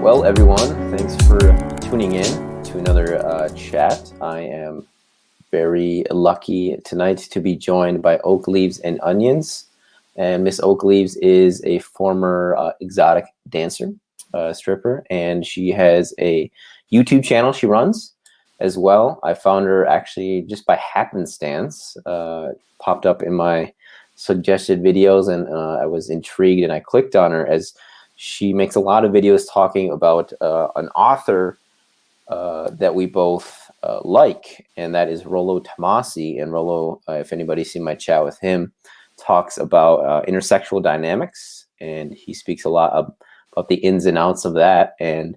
Well, everyone, thanks for tuning in to another chat. I am very lucky tonight to be joined by Oak Leaves and Onions. And Miss Oak Leaves is a former exotic dancer, stripper, and she has a YouTube channel she runs as well. I found her actually just by happenstance, popped up in my suggested videos, and I was intrigued and I clicked on her as she makes a lot of videos talking about an author that we both like, and that is Rollo Tomassi. And Rollo, if anybody's seen my chat with him, talks about intersexual dynamics, and he speaks a lot about the ins and outs of that. And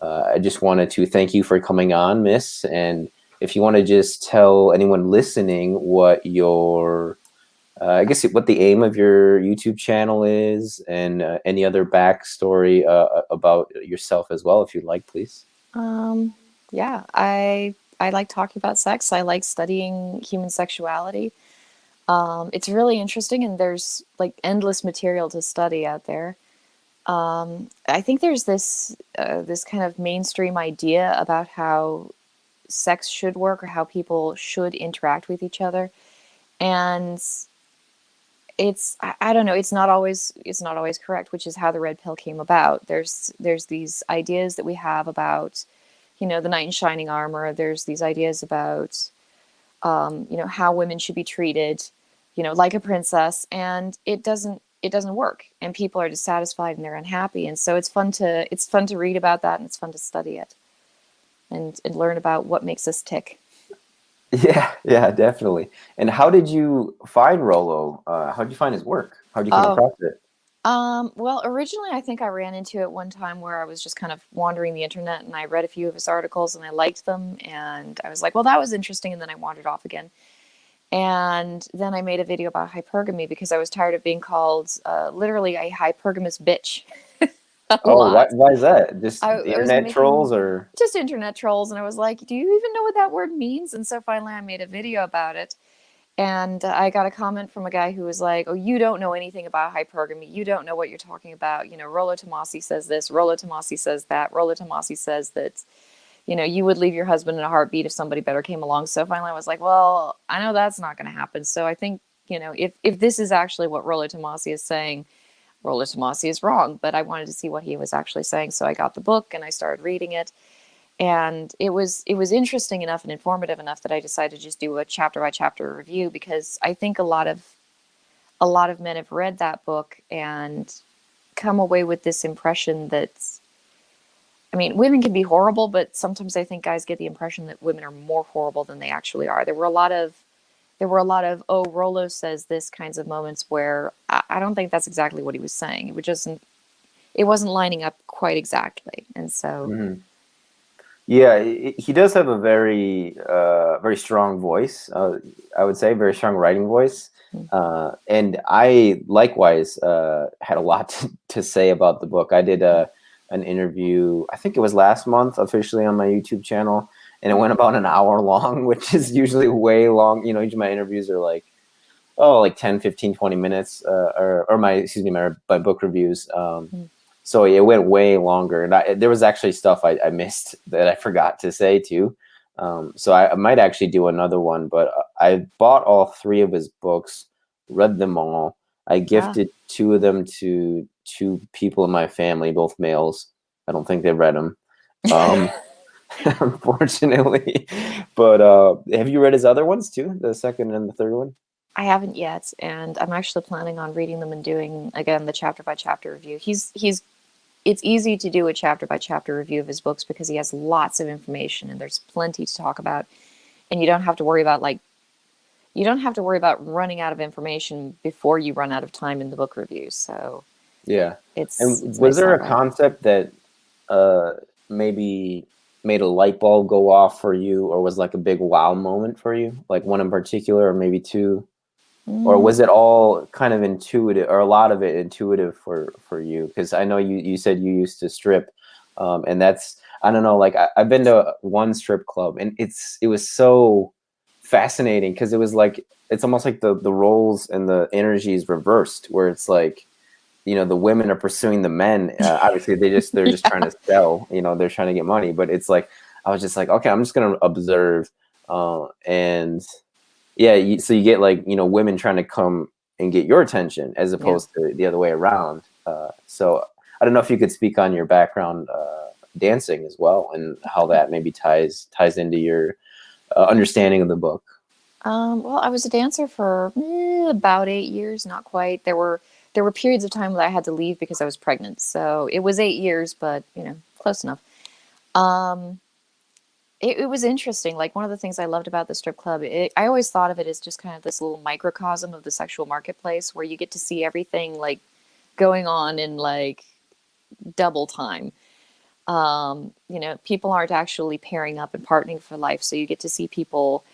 I just wanted to thank you for coming on, Miss. And if you want to just tell anyone listening what your I guess what the aim of your YouTube channel is, and any other backstory about yourself as well, if you'd like, please. Yeah, I like talking about sex. I like studying human sexuality. It's really interesting, and there's like endless material to study out there. I think there's this kind of mainstream idea about how sex should work or how people should interact with each other, and I don't know, it's not always correct, which is how the red pill came about. There's these ideas that we have about, the knight in shining armor. There's these ideas about how women should be treated, like a princess, and it doesn't work, and people are dissatisfied and they're unhappy. And so it's fun to read about that, and it's fun to study it and learn about what makes us tick. Yeah, definitely. And how did you find Rollo? How did you find his work? How did you come across it? Well, originally I think I ran into it one time where I was just kind of wandering the internet, and I read a few of his articles and I liked them, and I was like, well, that was interesting, and then I wandered off again. And then I made a video about hypergamy because I was tired of being called literally a hypergamous bitch. Why is that? Just I was internet trolls, or just internet trolls, and I was like, do you even know what that word means? And so finally I made a video about it, and I got a comment from a guy who was like, oh, you don't know anything about hypergamy, you don't know what you're talking about, Rollo Tomassi says this, Rollo Tomassi says that, Rollo Tomassi says that you would leave your husband in a heartbeat if somebody better came along. So finally I was like, well, I know that's not going to happen. So I think, if this is actually what Rollo Tomassi is saying, Rollo Tomassi is wrong. But I wanted to see what he was actually saying. So I got the book and I started reading it. And it was interesting enough and informative enough that I decided to just do a chapter by chapter review, because I think a lot of men have read that book and come away with this impression that, women can be horrible, but sometimes I think guys get the impression that women are more horrible than they actually are. There were a lot of, oh, Rollo says this kinds of moments where I don't think that's exactly what he was saying. It wasn't lining up quite exactly. And so. Mm-hmm. Yeah, he does have a very, very strong voice. I would say very strong writing voice. Mm-hmm. And I likewise had a lot to say about the book. I did an interview, I think it was last month, officially on my YouTube channel, and it went about an hour long, which is usually way long. Each of my interviews are like 10, 15, 20 minutes, or my book reviews. So it went way longer, and there was actually stuff I missed that I forgot to say too. So I might actually do another one, but I bought all 3 of his books, read them all. I gifted 2 of them to 2 people in my family, both males. I don't think they've read them, unfortunately. But have you read his other ones too, the second and the third one? I haven't yet, and I'm actually planning on reading them and doing, again, the chapter by chapter review. It's easy to do a chapter by chapter review of his books because he has lots of information and there's plenty to talk about, and you don't have to worry about running out of information before you run out of time in the book review. So yeah, it's was nice there a concept that maybe made a light bulb go off for you, or was like a big wow moment for you, like one in particular, or maybe 2? or was it all kind of intuitive, or a lot of it intuitive for you? Because I know you said you used to strip, and that's, I don't know, like I've been to one strip club, and it was so fascinating because it was like, it's almost like the roles and the energies reversed, where it's like, you know, the women are pursuing the men. Obviously, they're just trying to sell. You know, they're trying to get money. But it's like, I was just like, okay, I'm just gonna observe, and yeah. So you get like, you know, women trying to come and get your attention as opposed to the other way around. So I don't know if you could speak on your background dancing as well, and how that maybe ties into your understanding of the book. Well, I was a dancer for about 8 years, not quite. There were periods of time that I had to leave because I was pregnant. So it was 8 years, but you know, close enough. Um, it was interesting. Like one of the things I loved about the strip club, I always thought of it as just kind of this little microcosm of the sexual marketplace where you get to see everything like going on in like double time. You know, people aren't actually pairing up and partnering for life. So you get to see people,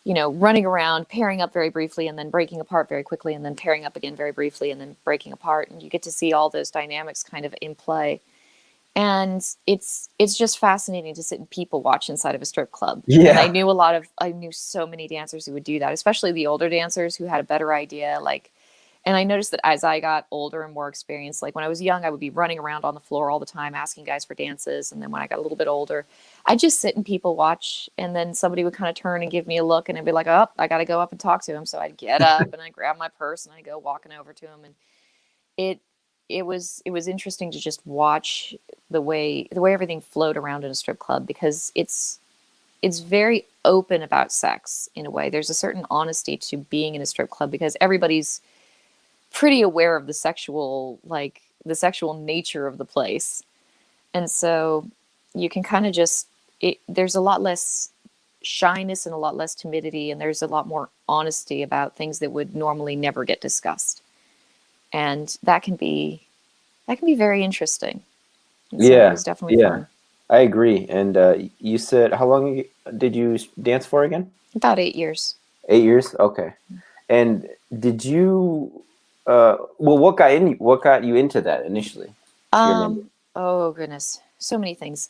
you know, running around, pairing up very briefly and then breaking apart very quickly and then pairing up again very briefly and then breaking apart. And you get to see all those dynamics kind of in play. And it's just fascinating to sit and people watch inside of a strip club. And Yeah. I knew so many dancers who would do that, especially the older dancers who had a better idea. Like, and I noticed that as I got older and more experienced, like when I was young, I would be running around on the floor all the time asking guys for dances. And then when I got a little bit older, I'd just sit and people watch. And then somebody would kind of turn and give me a look and I'd be like, oh, I got to go up and talk to him. So I'd get up and I'd grab my purse and I'd go walking over to him. And it, it was interesting to just watch the way everything flowed around in a strip club because it's very open about sex in a way. There's a certain honesty to being in a strip club because everybody's pretty aware of the sexual nature of the place. And so you can kind of just there's a lot less shyness and a lot less timidity and there's a lot more honesty about things that would normally never get discussed. And that can be very interesting. And so it Yeah. was definitely Yeah. fun. I agree. And you said, how long did you dance for again? About 8 years. 8 years? Okay. And did you well, what got you into that initially, if you remember? Oh goodness, so many things.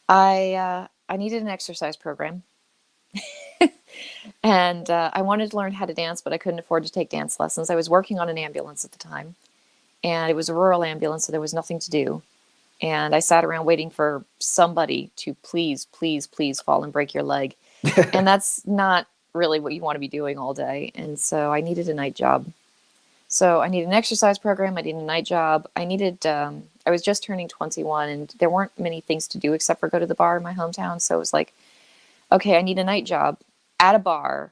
I needed an exercise program, and I wanted to learn how to dance, but I couldn't afford to take dance lessons. I was working on an ambulance at the time, and it was a rural ambulance, so there was nothing to do. And I sat around waiting for somebody to please, please, please fall and break your leg. And that's not really what you want to be doing all day. And so I needed a night job. So I needed an exercise program. I needed a night job. I was just turning 21 and there weren't many things to do except for go to the bar in my hometown. So it was like, okay, I need a night job at a bar.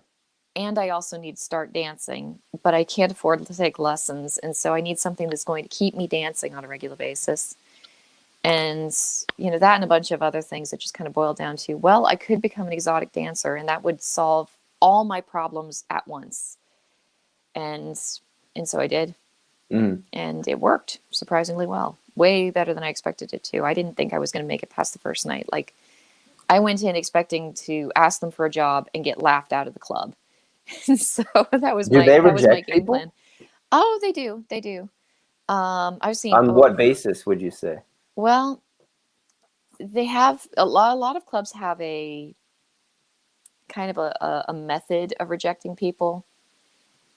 And I also need to start dancing, but I can't afford to take lessons. And so I need something that's going to keep me dancing on a regular basis. And, you know, that and a bunch of other things that just kind of boiled down to, well, I could become an exotic dancer and that would solve all my problems at once. And so I did. Mm. And it worked surprisingly well. Way better than I expected it to. I didn't think I was going to make it past the first night. Like, I went in expecting to ask them for a job and get laughed out of the club. So that was Do my they that was my reject game plan. people? Oh, they do. They do. I've seen, On oh, what basis would you say? well, they have a lot of clubs have a kind of a method of rejecting people.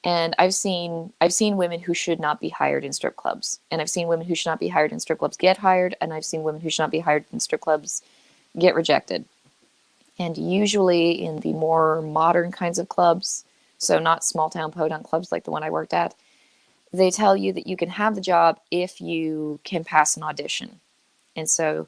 And I've seen women who should not be hired in strip clubs. And I've seen women who should not be hired in strip clubs get hired. And I've seen women who should not be hired in strip clubs get rejected. And usually in the more modern kinds of clubs, so not small town podunk clubs like the one I worked at, they tell you that you can have the job if you can pass an audition. And so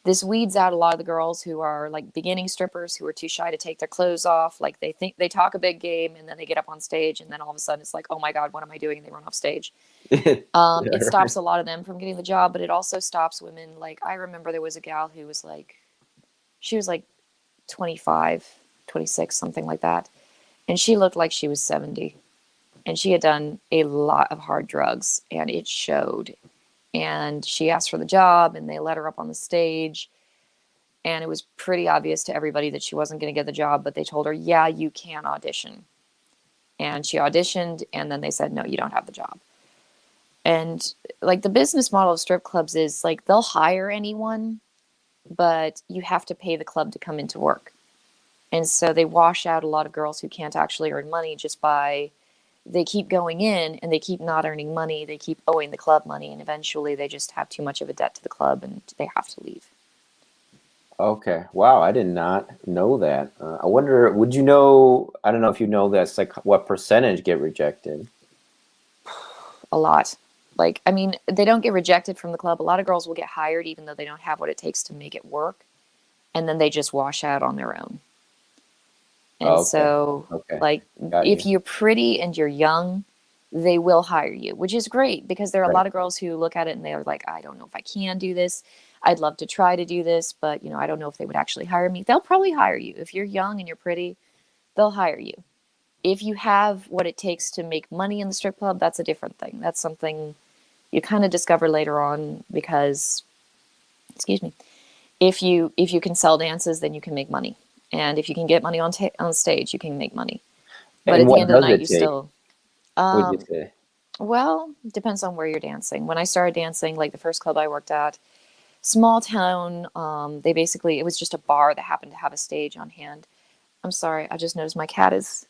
this weeds out a lot of the girls who are like beginning strippers who are too shy to take their clothes off. Like they think they talk a big game and then they get up on stage and then all of a sudden it's like, oh my God, what am I doing? And they run off stage. Yeah, It right. stops a lot of them from getting the job, but it also stops women. Like I remember there was a gal who was like, she was like 25, 26, something like that. And she looked like she was 70. And she had done a lot of hard drugs and it showed. And she asked for the job and they let her up on the stage. And it was pretty obvious to everybody that she wasn't going to get the job, but they told her, yeah, you can audition. and she auditioned, and then they said, no, you don't have the job. And like the business model of strip clubs is like they'll hire anyone, but you have to pay the club to come into work. And so they wash out a lot of girls who can't actually earn money just by they keep going in and they keep not earning money. They keep owing the club money, and eventually they just have too much of a debt to the club and they have to leave. Okay. Wow, I did not know that. I wonder, would you know, I don't know if you know this, like what percentage get rejected? A lot. Like, I mean, they don't get rejected from the club. A lot of girls will get hired even though they don't have what it takes to make it work. And then they just wash out on their own. And Oh, okay. so, Okay. like, Got if you. you're pretty and you're young, they will hire you, which is great because there are a Right. lot of girls who look at it and they're like, I don't know if I can do this. I'd love to try to do this, but, you know, I don't know if they would actually hire me. They'll probably hire you. If you're young and you're pretty, they'll hire you. If you have what it takes to make money in the strip club, that's a different thing. That's something you kind of discover later on because, excuse me, if you can sell dances, then you can make money. And if you can get money on stage, you can make money. But And at the what end of the does night, it you take, still, would you um, say? well, depends on where you're dancing. When I started dancing, like the first club I worked at, small town, they basically, it was just a bar that happened to have a stage on hand. I'm sorry, I just noticed my cat is,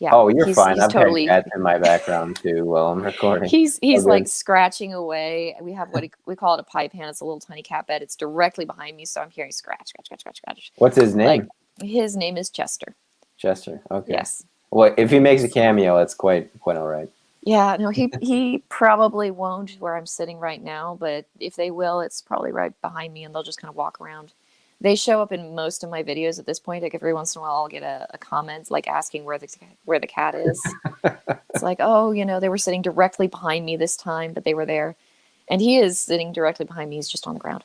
yeah, Oh, you're he's fine. he's I've had totally cats in my background too while I'm recording. Oh, he's like good. scratching away. We have what we call it a pipe hand. It's a little tiny cat bed. It's directly behind me, so I'm hearing scratch, scratch, scratch, scratch, scratch. What's his Like name? his name is Chester. Chester. Okay. Yes. Well, if he makes a Yes. cameo, it's quite all right. Yeah, no, he probably won't where I'm sitting right now, but if they will, it's probably right behind me and they'll just kind of walk around. They show up in most of my videos at this point. Like every once in a while I'll get a comment like asking where the cat is. It's like, oh, you know, they were sitting directly behind me this time, but they were there. And he is sitting directly behind me. He's just on the ground.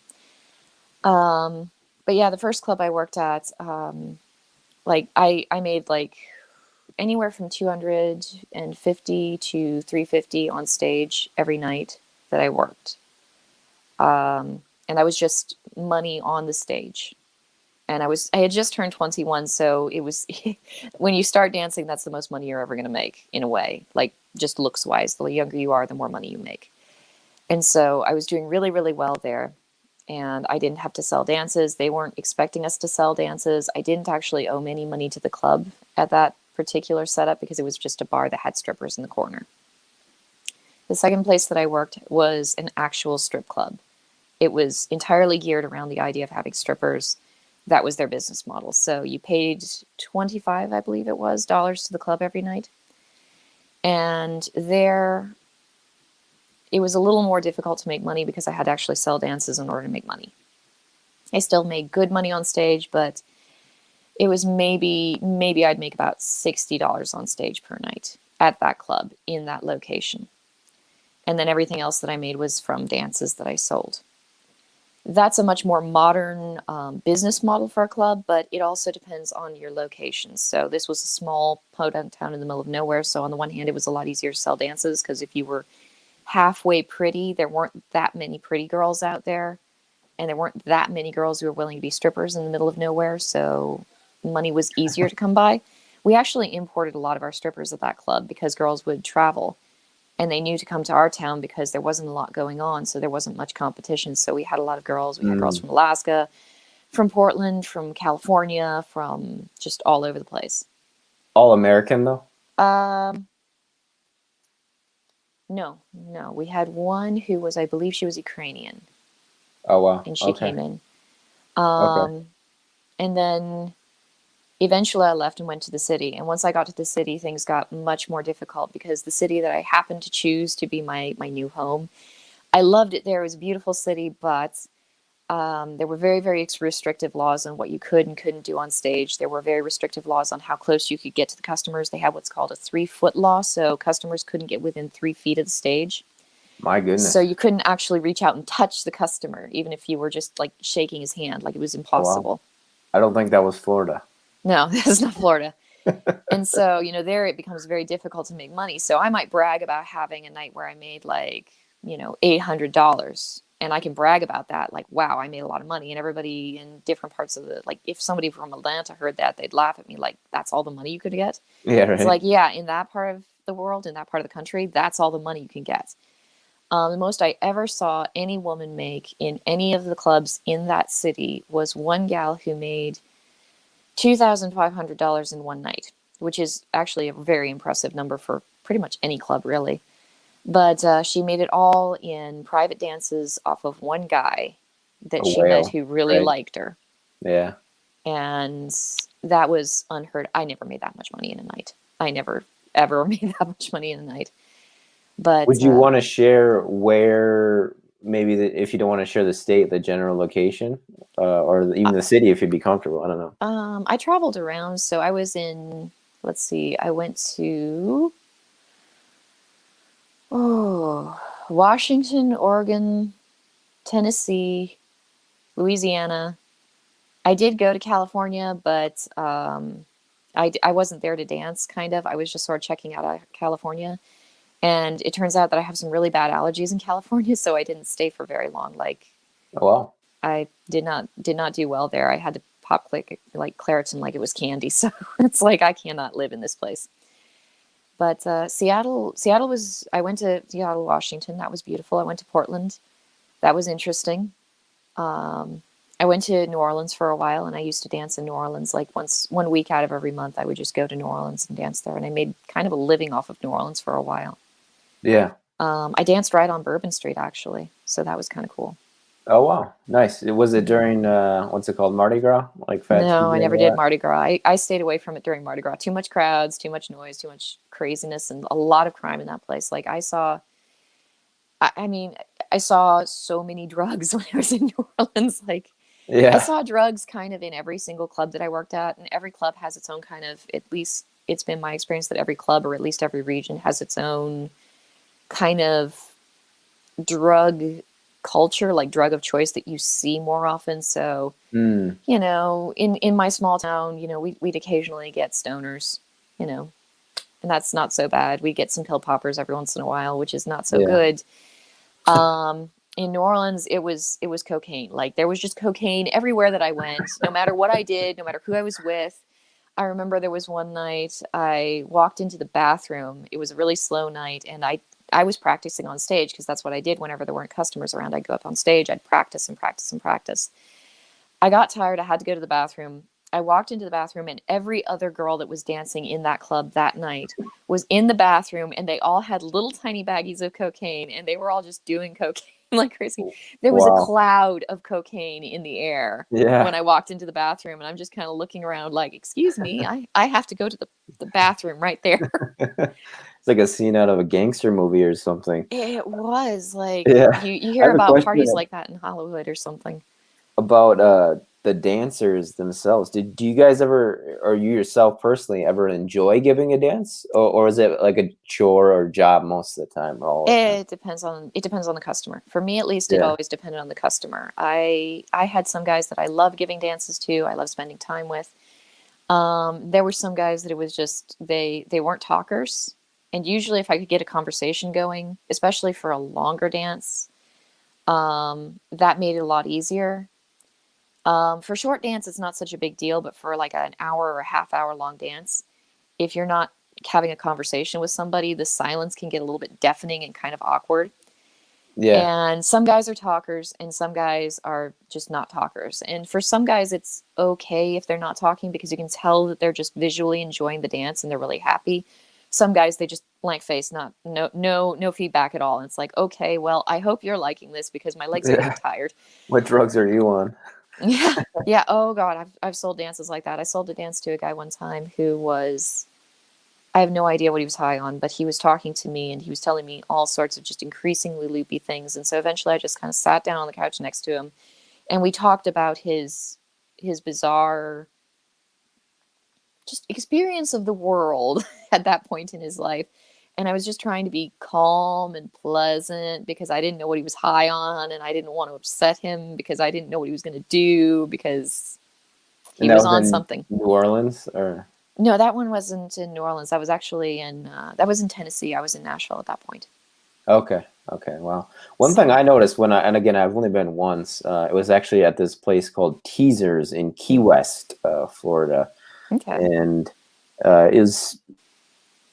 But yeah, the first club I worked at, like I made like anywhere from 250 to 350 on stage every night that I worked. And I was just money on the stage. And I had just turned 21, so it was when you start dancing, that's the most money you're ever going to make in a way, like just looks wise. The younger you are, the more money you make. And so I was doing really, really well there. And I didn't have to sell dances. They weren't expecting us to sell dances. I didn't actually owe any money to the club at that particular setup because it was just a bar that had strippers in the corner. The second place that I worked was an actual strip club. It was entirely geared around the idea of having strippers. That was their business model. So you paid 25, I believe it was, dollars to the club every night. And there it was a little more difficult to make money because I had to actually sell dances in order to make money. I still made good money on stage, but it was maybe I'd make about $60 on stage per night at that club in that location. And then everything else that I made was from dances that I sold. That's a much more modern business model for a club, but it also depends on your location. So this was a small podunk town in the middle of nowhere. So on the one hand, it was a lot easier to sell dances because if you were halfway pretty, there weren't that many pretty girls out there, and there weren't that many girls who were willing to be strippers in the middle of nowhere. So money was easier to come by. We actually imported a lot of our strippers at that club because girls would travel and they knew to come to our town because there wasn't a lot going on, so there wasn't much competition. So we had a lot of girls. We had girls from Alaska, from Portland, from California, from just all over the place. All American though? No. We had one who was, I believe she was Ukrainian. Oh wow. And she came in. Okay. And then eventually I left and went to the city. And once I got to the city, things got much more difficult because the city that I happened to choose to be my new home, I loved it there. It was a beautiful city, but there were very, very restrictive laws on what you could and couldn't do on stage. There were very restrictive laws on how close you could get to the customers. They had what's called a 3-foot law, so customers couldn't get within 3 feet of the stage. My goodness. So you couldn't actually reach out and touch the customer, even if you were just like shaking his hand. Like it was impossible. Wow. I don't think that was Florida. No, that's not Florida. And so, you know, there it becomes very difficult to make money. So I might brag about having a night where I made like, you know, $800. and I can brag about that. Like, wow, I made a lot of money. And everybody in different parts of the, like, if somebody from Atlanta heard that, they'd laugh at me. Like, that's all the money you could get. Yeah, It's right. like, yeah, in that part of the world, in that part of the country, that's all the money you can get. The most I ever saw any woman make in any of the clubs in that city was one gal who made $2,500 in one night, which is actually a very impressive number for pretty much any club, really. But she made it all in private dances off of one guy that A she met whale, who really right? liked her. Yeah. And that was unheard. I never made that much money in a night. I never, ever made that much money in a night. But Would you want to share where, maybe if you don't want to share the state, the general location, or even the city, if you'd be comfortable? I don't know. I traveled around. So I was in, let's see, I went to, Washington, Oregon, Tennessee, Louisiana. I did go to California, but I wasn't there to dance, kind of. I was just sort of checking out California. And it turns out that I have some really bad allergies in California, so I didn't stay for very long. Like, Oh, wow. I did not do well there. I had to pop like Claritin like it was candy. So it's like I cannot live in this place. But Seattle was. I went to Seattle, Washington. That was beautiful. I went to Portland. That was interesting. I went to New Orleans for a while, and I used to dance in New Orleans. Like one week out of every month, I would just go to New Orleans and dance there. And I made kind of a living off of New Orleans for a while. Yeah. I danced right on Bourbon Street, actually, so that was kind of cool. Oh, wow. Nice. Was it during what's it called, Mardi Gras, like Fat No, I Tuesday and never all did that? Mardi Gras. I stayed away from it during Mardi Gras. Too much crowds, too much noise, too much craziness, and a lot of crime in that place. Like I mean, I saw so many drugs when I was in New Orleans. Like, I Yeah. saw drugs kind of in every single club that I worked at, and every club has its own kind of, at least it's been my experience that every club, or at least every region, has its own kind of drug culture, like drug of choice that you see more often. So, Mm. in my small town, we'd occasionally get stoners, you know, and that's not so bad. We get some pill poppers every once in a while, which is not so Yeah. good. In New Orleans, it was cocaine. Like, there was just cocaine everywhere that I went, no matter what I did, no matter who I was with. I remember there was one night I walked into the bathroom. It was a really slow night, and I was practicing on stage, because that's what I did whenever there weren't customers around. I'd go up on stage, I'd practice and practice and practice. I got tired. I had to go to the bathroom. I walked into the bathroom, and every other girl that was dancing in that club that night was in the bathroom, and they all had little tiny baggies of cocaine, and they were all just doing cocaine like crazy. There was a Wow. cloud of cocaine in the air when Yeah. I walked into the bathroom, and I'm just kind of looking around like, excuse me, I have to go to the bathroom right there. It's like a scene out of a gangster movie or something. It was like, Yeah. you I hear have a about question parties like that in Hollywood or something. about the dancers themselves. Do you guys ever, or you yourself personally, ever enjoy giving a dance, or is it like a chore or job most of the time, or all the time? It depends on the customer. For me, at least, it Yeah. always depended on the customer. I had some guys that I love giving dances to. I love spending time with. There were some guys that it was just they weren't talkers, and usually if I could get a conversation going, especially for a longer dance, that made it a lot easier. For short dance, it's not such a big deal, but for like an hour or a half hour long dance, if you're not having a conversation with somebody, the silence can get a little bit deafening and kind of awkward. Yeah. And some guys are talkers, and some guys are just not talkers. And for some guys, it's okay if they're not talking, because you can tell that they're just visually enjoying the dance and they're really happy. Some guys, they just blank face, not no feedback at all. And it's like, okay, well, I hope you're liking this, because my legs are getting Yeah. tired. What drugs are you on? Yeah, yeah. Oh God, I've sold dances like that. I sold a dance to a guy one time who was, I have no idea what he was high on, but he was talking to me and he was telling me all sorts of just increasingly loopy things. And so eventually I just kind of sat down on the couch next to him, and we talked about his bizarre just experience of the world at that point in his life. And I was just trying to be calm and pleasant, because I didn't know what he was high on, and I didn't want to upset him, because I didn't know what he was going to do, because And he that was was on in something. New Orleans, or? No, that one wasn't in New Orleans. That was actually that was in Tennessee. I was in Nashville at that point. Okay. Okay, wow. One thing I noticed and again, I've only been once, it was actually at this place called Teasers in Key West, Florida. Okay. And it was,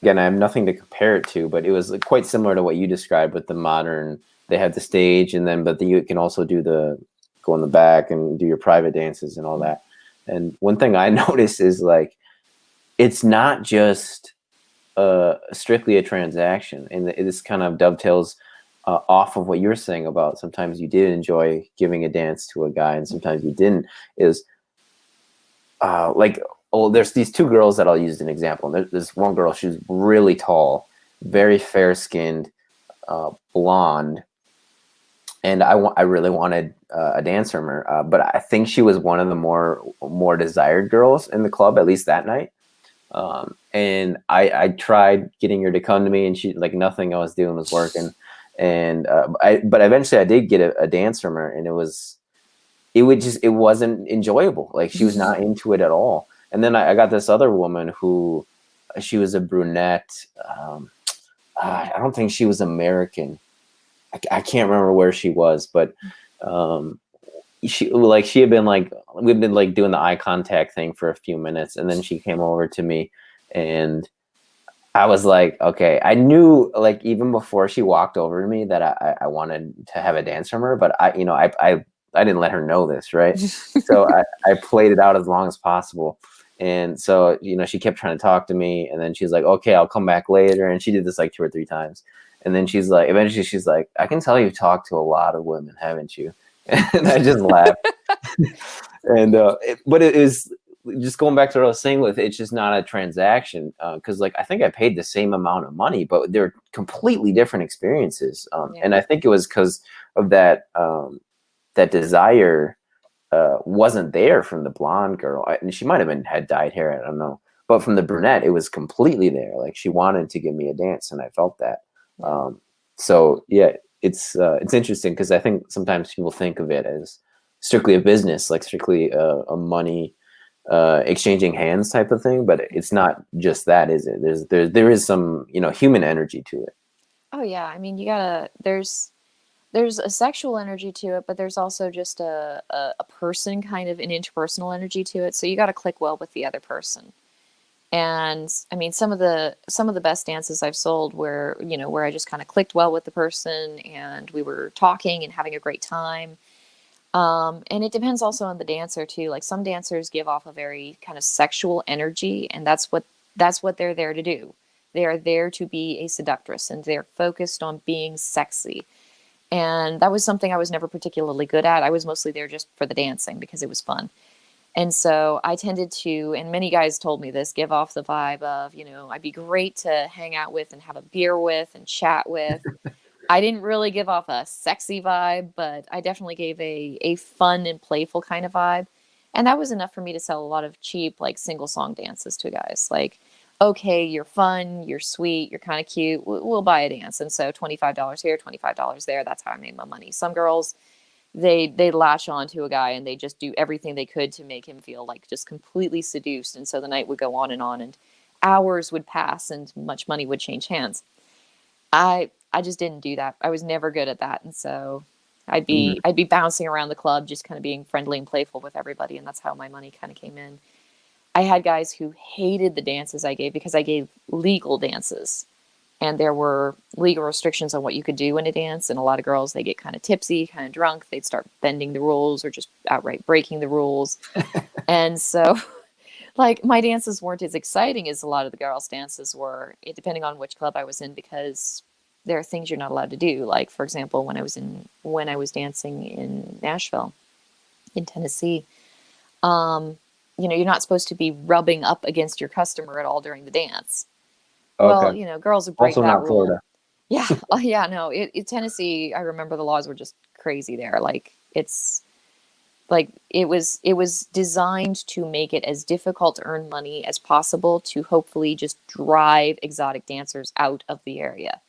again, I have nothing to compare it to, but it was quite similar to what you described with the modern, they had the stage and then, but then you can also go in the back and do your private dances and all that. And one thing I noticed is like, it's not just strictly a transaction, and this kind of dovetails off of what you're saying about sometimes you did enjoy giving a dance to a guy and sometimes you didn't. Is like, oh, there's these two girls that I'll use as an example. There's one girl, she's really tall, very fair skinned, blonde, and I really wanted a dance from her, but I think she was one of the more desired girls in the club, at least that night. And I tried getting her to come to me, and she, like, nothing I was doing was working. And but eventually I did get a dance from her, and it wasn't enjoyable. Like, she was not into it at all. And then I got this other woman who, she was a brunette. I don't think she was American. I can't remember where she was, but she had been like, we've been like doing the eye contact thing for a few minutes, and then she came over to me, and I was like, okay, I knew, like, even before she walked over to me that I wanted to have a dance from her, but I didn't let her know this, right? So I played it out as long as possible. And so, she kept trying to talk to me, and then she's like, okay, I'll come back later. And she did this like 2 or 3 times. And then eventually she's like, I can tell you've talked to a lot of women, haven't you? And I just laughed. And but it is just going back to what I was saying with, it's just not a transaction, because like, I think I paid the same amount of money, but they're completely different experiences. And I think it was because of that that desire wasn't there from the blonde girl. And she might have had dyed hair, I don't know, but from the brunette, it was completely there. Like, she wanted to give me a dance, and I felt that. So yeah, it's interesting, because I think sometimes people think of it as strictly a business, like strictly a money exchanging hands type of thing, but it's not just that, is it? There is some human energy to it. Oh yeah, I mean, there's a sexual energy to it, but there's also just a person, kind of an interpersonal energy to it. So you got to click well with the other person. And I mean, some of the best dances I've sold where I just kind of clicked well with the person and we were talking and having a great time. And it depends also on the dancer too. Like, some dancers give off a very kind of sexual energy, and that's what they're there to do. They are there to be a seductress, and they're focused on being sexy. And that was something I was never particularly good at. I was mostly there just for the dancing because it was fun. And so I tended to, and many guys told me this, give off the vibe of, I'd be great to hang out with and have a beer with and chat with. I didn't really give off a sexy vibe, but I definitely gave a fun and playful kind of vibe. And that was enough for me to sell a lot of cheap, like, single song dances to guys. Like, okay, you're fun, you're sweet, you're kind of cute, we'll buy a dance. And so $25 here, $25 there. That's how I made my money. Some girls, they latch on to a guy and they just do everything they could to make him feel like just completely seduced. And so the night would go on, and hours would pass and much money would change hands. I just didn't do that. I was never good at that. And so I'd be bouncing around the club, just kind of being friendly and playful with everybody. And that's how my money kind of came in. I had guys who hated the dances I gave because I gave legal dances, and there were legal restrictions on what you could do in a dance. And a lot of girls, they get kind of tipsy, kind of drunk. They'd start bending the rules or just outright breaking the rules. And so, like, my dances weren't as exciting as a lot of the girls' dances were, depending on which club I was in, because there are things you're not allowed to do. Like, for example, when I was dancing in Nashville, in Tennessee, you're not supposed to be rubbing up against your customer at all during the dance. Okay. Well, girls would break Also that not rule. Florida. Yeah. Oh, yeah. No, Tennessee, I remember the laws were just crazy there. Like, it was designed to make it as difficult to earn money as possible to hopefully just drive exotic dancers out of the area.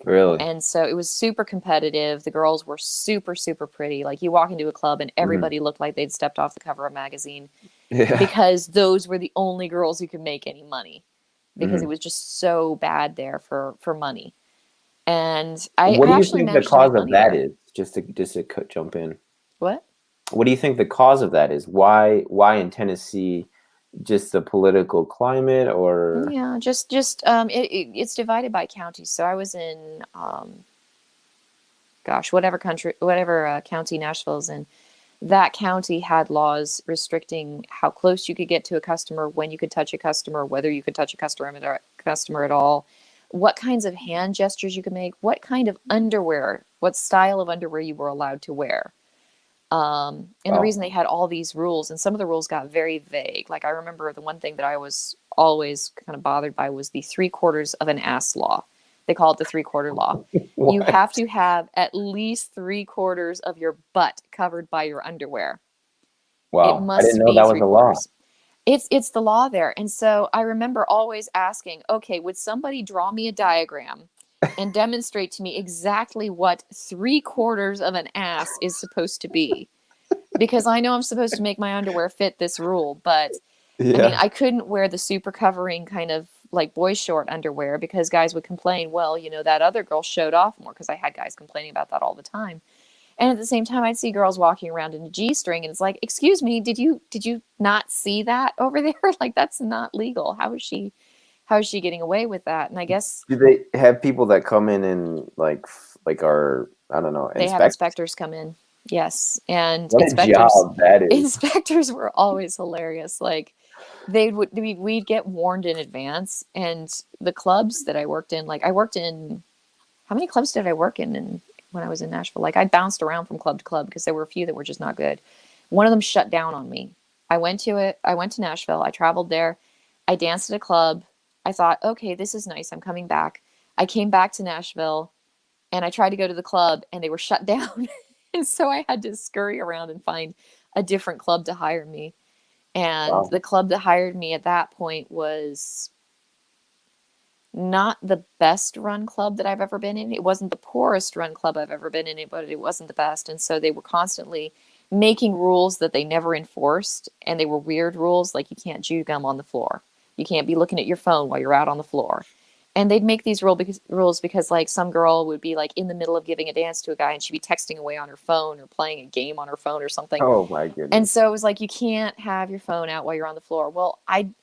Really? And so it was super competitive. The girls were super, super pretty. Like, you walk into a club and everybody looked like they'd stepped off the cover of a magazine, Yeah. because those were the only girls who could make any money, because it was just so bad there for money. And What I do you actually think the managed to make cause of money that there. is? Just to jump in. What? What do you think the cause of that is? Why in Tennessee? Just the political climate, or Yeah, it's divided by counties. So I was in gosh, whatever county Nashville's in. That county had laws restricting how close you could get to a customer, when you could touch a customer, whether you could touch a customer at all, what kinds of hand gestures you could make, what kind of underwear, what style of underwear you were allowed to wear. And the wow, reason they had all these rules, and some of the rules got very vague. Like I remember the one thing that I was always kind of bothered by was the 3/4 of an ass law. They call it the 3/4 law. You what? have to have at least 3/4 of your butt covered by your underwear. It Wow, I didn't must know be that was three a law. quarters. It's the law there. And so I remember always asking, okay, would somebody draw me a diagram and demonstrate to me exactly what 3/4 of an ass is supposed to be? Because I know I'm supposed to make my underwear fit this rule, but I mean, Yeah, I couldn't wear the super covering kind of like boy short underwear because guys would complain, well, that other girl showed off more, because I had guys complaining about that all the time. And at the same time, I'd see girls walking around in a G-string, and it's like, excuse me, did you not see that over there? Like, that's not legal. How is she getting away with that? And I guess do they have people that come in and like are, I don't know, they have inspect? inspectors come in. Yes. And What a inspectors job that is. inspectors were always hilarious. Like we'd get warned in advance. And the clubs that I worked in, like I worked in, how many clubs did I work in when I was in Nashville? Like I bounced around from club to club because there were a few that were just not good. One of them shut down on me. I went to it. I went to Nashville. I traveled there. I danced at a club. I thought, okay, this is nice. I'm coming back. I came back to Nashville and I tried to go to the club and they were shut down. And so I had to scurry around and find a different club to hire me. And Wow. the club that hired me at that point was not the best run club that I've ever been in. It wasn't the poorest run club I've ever been in, but it wasn't the best. And so they were constantly making rules that they never enforced. And they were weird rules, like you can't chew gum on the floor. You can't be looking at your phone while you're out on the floor. And they'd make these rules because like some girl would be like in the middle of giving a dance to a guy and she'd be texting away on her phone or playing a game on her phone or something. Oh my And goodness. so it was like, you can't have your phone out while you're on the floor. Well, I'd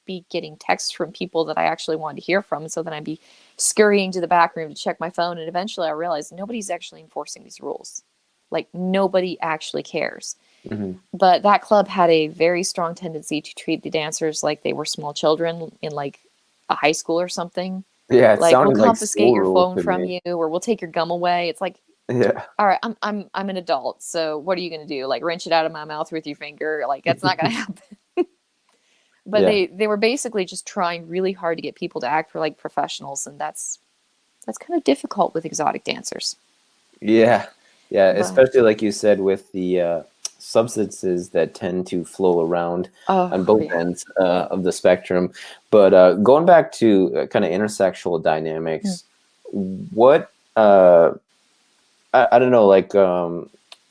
be getting texts from people that I actually wanted to hear from. And so then I'd be scurrying to the back room to check my phone. And eventually I realized nobody's actually enforcing these rules. Like nobody actually cares. Hmm. But that club had a very strong tendency to treat the dancers like they were small children in like a high school or something. Yeah, it Like, we'll sounded like confiscate school your rules phone to from me. you, or we'll take your gum away. It's like, Yeah. all right, I'm an adult, so what are you gonna do? Like wrench it out of my mouth with your finger? Like that's not gonna happen. But Yeah. they were basically just trying really hard to get people to act for like professionals, and that's kind of difficult with exotic dancers. Yeah. Yeah, But especially like you said with the substances that tend to flow around on oh both yeah. ends of the spectrum. But going back to kind of intersexual Hmm. dynamics, what I don't know, like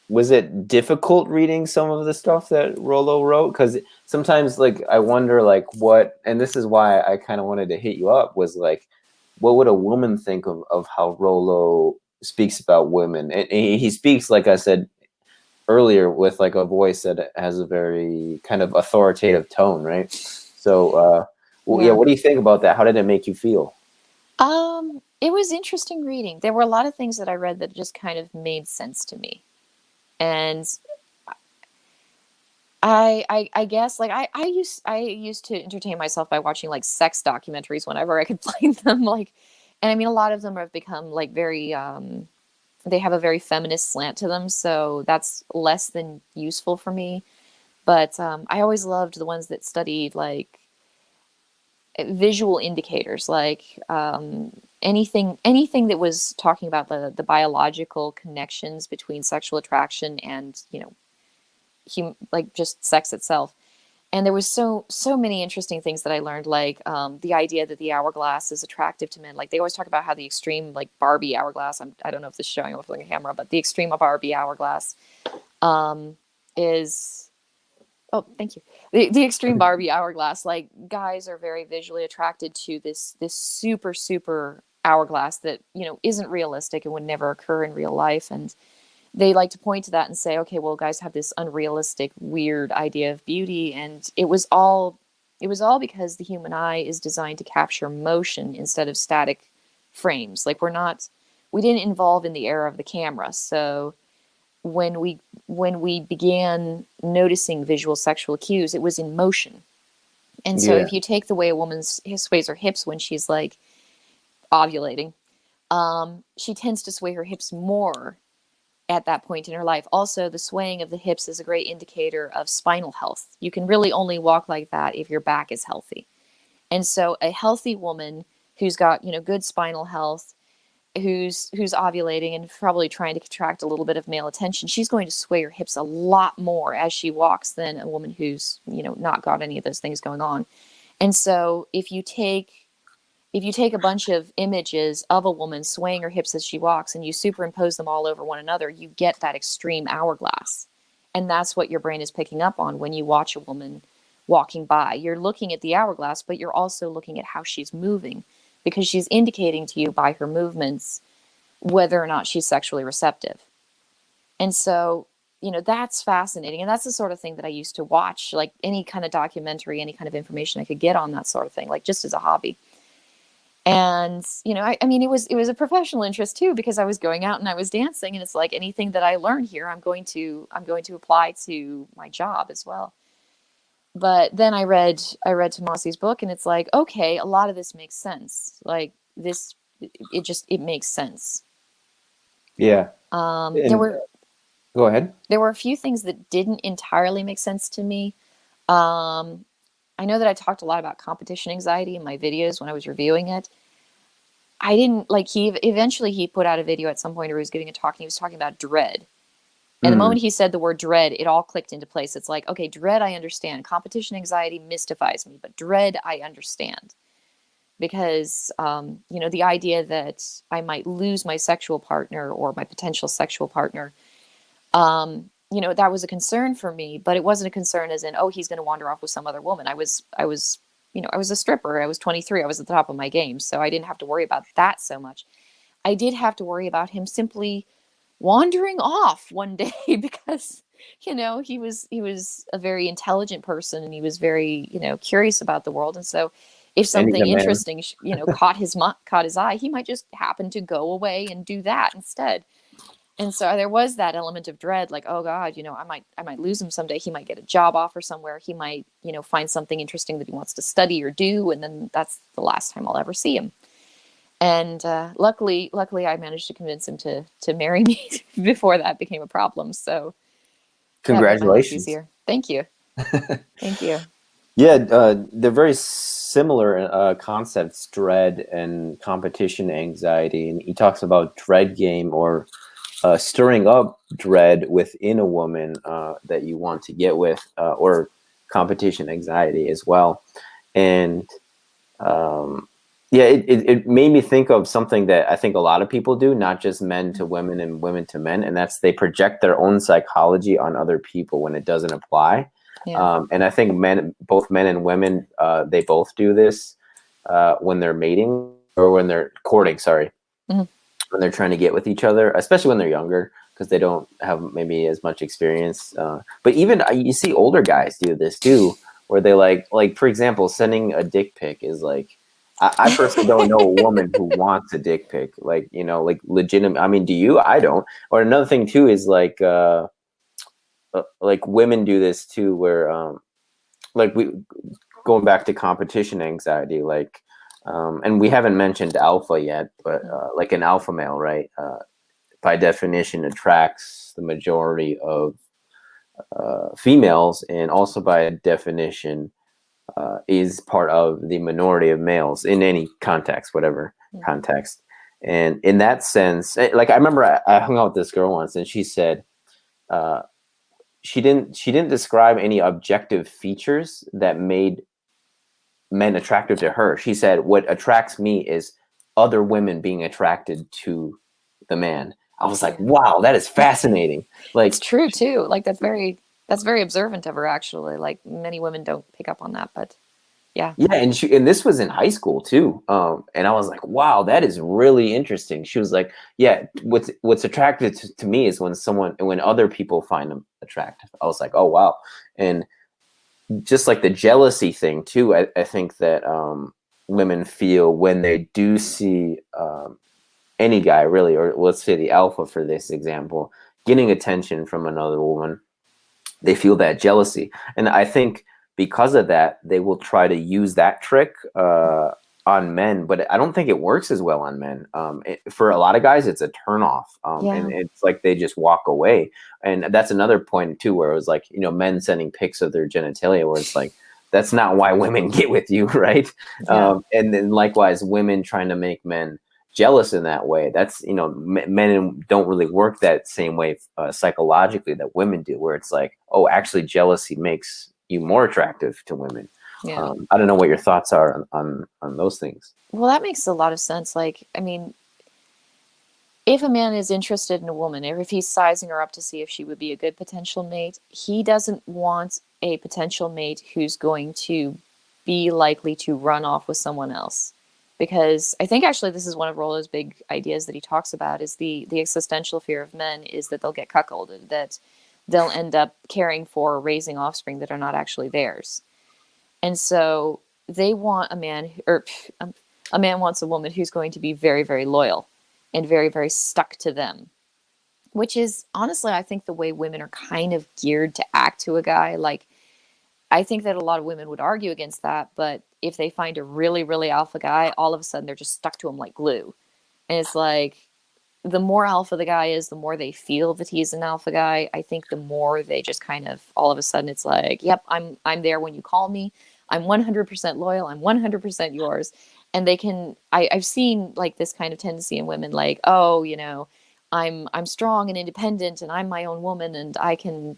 was it difficult reading some of the stuff that Rollo wrote? Because sometimes, like, I wonder, like, what, and this is why I kind of wanted to hit you up, was like, what would a woman think of how Rollo speaks about women? And he speaks, like I said earlier, with like a voice that has a very kind of authoritative tone, right? So, well, yeah, Yeah. what do you think about that? How did it make you feel? It was interesting reading. There were a lot of things that I read that just kind of made sense to me. And I guess like I used to entertain myself by watching like sex documentaries whenever I could find them. Like, and I mean, a lot of them have become like very they have a very feminist slant to them, so that's less than useful for me. But I always loved the ones that studied like visual indicators, like anything that was talking about the biological connections between sexual attraction and like just sex itself. And there was so many interesting things that I learned, like the idea that the hourglass is attractive to men. Like they always talk about how the extreme, like Barbie hourglass. I don't know if this is showing up on the camera, but the extreme of Barbie hourglass is. Oh, thank you. The extreme Barbie hourglass. Like guys are very visually attracted to this super super. hourglass that, isn't realistic and would never occur in real life. And they like to point to that and say, okay, well, guys have this unrealistic, weird idea of beauty. And it was all because the human eye is designed to capture motion instead of static frames. Like we didn't evolve in the era of the camera. So when we began noticing visual sexual cues, it was in motion. And so Yeah. if you take the way a woman sways her hips when she's like ovulating, she tends to sway her hips more at that point in her life. Also, the swaying of the hips is a great indicator of spinal health. You can really only walk like that if your back is healthy. And so a healthy woman who's got, good spinal health, who's ovulating and probably trying to contract a little bit of male attention, she's going to sway her hips a lot more as she walks than a woman who's, not got any of those things going on. And so if you take a bunch of images of a woman swaying her hips as she walks and you superimpose them all over one another, you get that extreme hourglass. And that's what your brain is picking up on when you watch a woman walking by. You're looking at the hourglass, but you're also looking at how she's moving, because she's indicating to you by her movements whether or not she's sexually receptive. And so, that's fascinating. And that's the sort of thing that I used to watch, like any kind of documentary, any kind of information I could get on that sort of thing, like just as a hobby. And, I mean, it was a professional interest too, because I was going out and I was dancing, and it's like anything that I learn here, I'm going to apply to my job as well. But then I read Tomassi's book, and it's like, okay, a lot of this makes sense. Like this, it makes sense. Yeah. There were Go ahead. There were a few things that didn't entirely make sense to me. I know that I talked a lot about competition anxiety in my videos when I was reviewing it. I didn't like, he put out a video at some point where he was giving a talk and he was talking about dread. And the moment he said the word dread, it all clicked into place. It's like, okay, dread, I understand. Competition anxiety mystifies me, but dread, I understand. Because, the idea that I might lose my sexual partner or my potential sexual partner, that was a concern for me, but it wasn't a concern as in, oh, he's going to wander off with some other woman. I was a stripper. I was 23. I was at the top of my game. So I didn't have to worry about that so much. I did have to worry about him simply wandering off one day because, he was a very intelligent person, and he was very, curious about the world. And so if something interesting, caught his eye, he might just happen to go away and do that instead. And so there was that element of dread, like, oh God, I might lose him someday. He might get a job offer somewhere. He might, find something interesting that he wants to study or do. And then that's the last time I'll ever see him. And luckily, I managed to convince him to marry me before that became a problem. So Congratulations. Easier. Thank you. Thank you. Yeah, they're very similar concepts, dread and competition anxiety. And he talks about dread game, or stirring up dread within a woman that you want to get with, or competition anxiety as well. And it made me think of something that I think a lot of people do, not just men to women and women to men, and that's they project their own psychology on other people when it doesn't apply. Yeah. And I think both men and women, they both do this when they're mating or when they're courting, when they're trying to get with each other, especially when they're younger, because they don't have maybe as much experience. But even you see older guys do this too, where they like, for example, sending a dick pic is like, I personally don't know a woman who wants a dick pic, like legitimate. I mean, do you? I don't. Or another thing too is like women do this too, where we going back to competition anxiety, and we haven't mentioned alpha yet, but like an alpha male, right? By definition, attracts the majority of females, and also by definition is part of the minority of males in any context, whatever context. And in that sense, like I remember I hung out with this girl once, and she said she didn't describe any objective features that made men attractive to her. She said, what attracts me is other women being attracted to the man. I was like, wow, that is fascinating. Like, it's true too. Like that's very observant of her, actually. Like many women don't pick up on that, but Yeah. Yeah, and this was in high school too. And I was like, wow, that is really interesting. She was like, yeah, what's attractive to me is when other people find them attractive. I was like, oh wow. And just like the jealousy thing too, I think that women feel when they do see any guy really, or let's say the alpha for this example, getting attention from another woman, they feel that jealousy. And I think because of that, they will try to use that trick on men, but I don't think it works as well on men. For a lot of guys, it's a turnoff, and Yeah. it's like they just walk away. And that's another point too, where it was like, men sending pics of their genitalia, where it's like, that's not why women get with you, right? Yeah. And then likewise, women trying to make men jealous in that way. That's, men don't really work that same way psychologically that women do, where it's like, oh, actually jealousy makes you more attractive to women. Yeah. I don't know what your thoughts are on those things. Well, that makes a lot of sense. Like, I mean, if a man is interested in a woman, or if he's sizing her up to see if she would be a good potential mate, he doesn't want a potential mate who's going to be likely to run off with someone else. Because I think actually this is one of Rollo's big ideas that he talks about, is the existential fear of men is that they'll get cuckolded, that they'll end up caring for or raising offspring that are not actually theirs. And so they want a man, or a man wants a woman who's going to be very, very loyal and very, very stuck to them, which is honestly, I think, the way women are kind of geared to act to a guy. Like, I think that a lot of women would argue against that, but if they find a really, really alpha guy, all of a sudden they're just stuck to him like glue. And it's like, the more alpha the guy is, the more they feel that he's an alpha guy. I think the more they just kind of, all of a sudden it's like, yep, I'm there when you call me. I'm 100% loyal. I'm 100% yours. And they can, I've seen like this kind of tendency in women, like, oh, I'm strong and independent and I'm my own woman and I can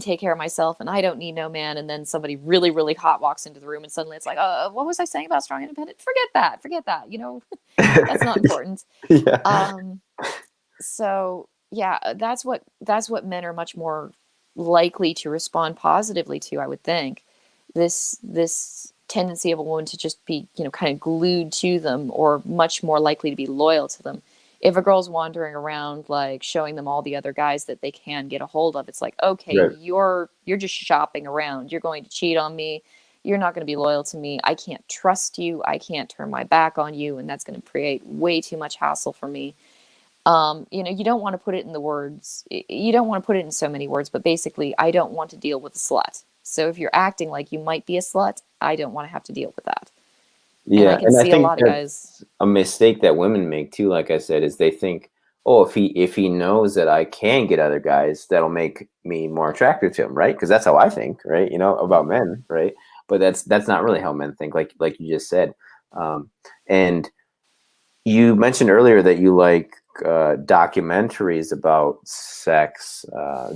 take care of myself and I don't need no man. And then somebody really, really hot walks into the room and suddenly it's like, what was I saying about strong and independent? Forget that, that's not important. Yeah. So yeah, that's what men are much more likely to respond positively to, I would think. This tendency of a woman to just be, kind of glued to them, or much more likely to be loyal to them. If a girl's wandering around like showing them all the other guys that they can get a hold of, it's like, okay, Right. you're just shopping around. You're going to cheat on me. You're not going to be loyal to me. I can't trust you. I can't turn my back on you, and that's going to create way too much hassle for me. You don't want to put it in the words. You don't want to put it in so many words, but basically, I don't want to deal with a slut. So if you're acting like you might be a slut, I don't want to have to deal with that. And I Yeah, can and I see a think lot of guys. that's a mistake that women make too. Like I said, is they think, oh, if he knows that I can get other guys, that'll make me more attractive to him, right? Because that's how I think, right? About men, right? But that's not really how men think, like you just said. And you mentioned earlier that you like documentaries about sex.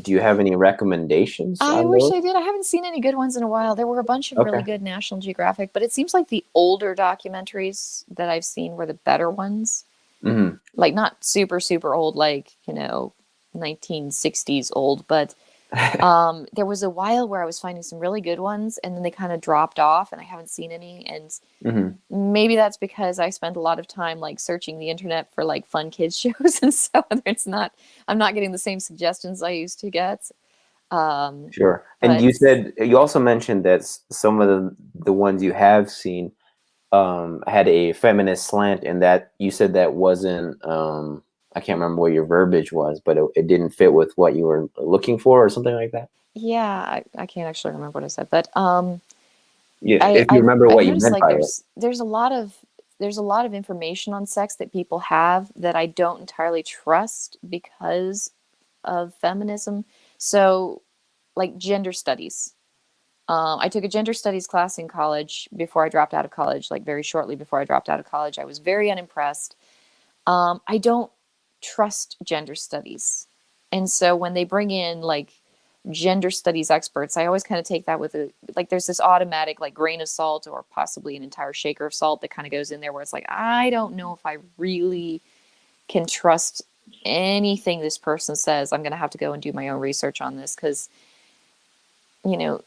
Do you have any recommendations I on wish those? I did. I haven't seen any good ones in a while. There were a bunch of really Okay. good National Geographic, but it seems like the older documentaries that I've seen were the better ones. Hmm. Like, not super, super old, like, 1960s old, but there was a while where I was finding some really good ones, and then they kind of dropped off, and I haven't seen any. And Hmm. maybe that's because I spend a lot of time like searching the internet for like fun kids shows, and so I'm not getting the same suggestions I used to get. Sure. And But you also mentioned that some of the ones you have seen had a feminist slant, and that you said that wasn't. I can't remember what your verbiage was, but it didn't fit with what you were looking for, or something like that. yeah, I can't actually remember what I said, but Yeah, I, if you I've remember I've what you noticed meant like by it. there's a lot of information on sex that people have that I don't entirely trust because of feminism. So, like gender studies. I took a gender studies class in college before I dropped out of college, like very shortly before I dropped out of college. I was very unimpressed. I don't trust gender studies. And so when they bring in like gender studies experts, I always kind of take that with there's this automatic like grain of salt, or possibly an entire shaker of salt that kind of goes in there, where it's like, I don't know if I really can trust anything this person says. I'm going to have to go and do my own research on this, because, you know,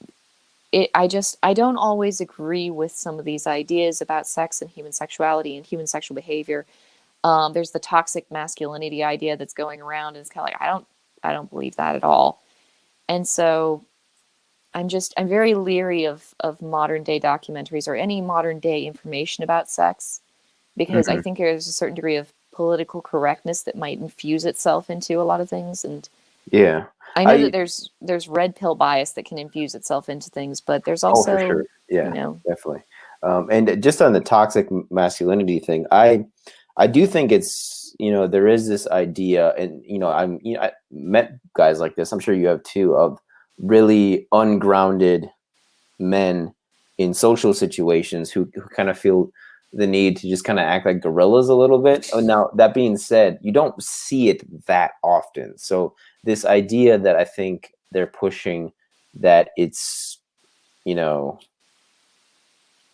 I don't always agree with some of these ideas about sex and human sexuality and human sexual behavior. There's the toxic masculinity idea that's going around, and it's kind of like I don't believe that at all. And so I'm very leery of modern day documentaries or any modern day information about sex, because I Hmm. think there's a certain degree of political correctness that might infuse itself into a lot of things. And Yeah. I know that I there's red pill bias that can infuse itself into things, but there's Oh, for sure. also, you Yeah, know, definitely. And just on the toxic masculinity thing, I do think it's, there is this idea, and I met guys like this. I'm sure you have too, of really ungrounded men in social situations who kind of feel the need to just kind of act like gorillas a little bit. Oh, now, that being said, you don't see it that often. So this idea that I think they're pushing, that it's, you know,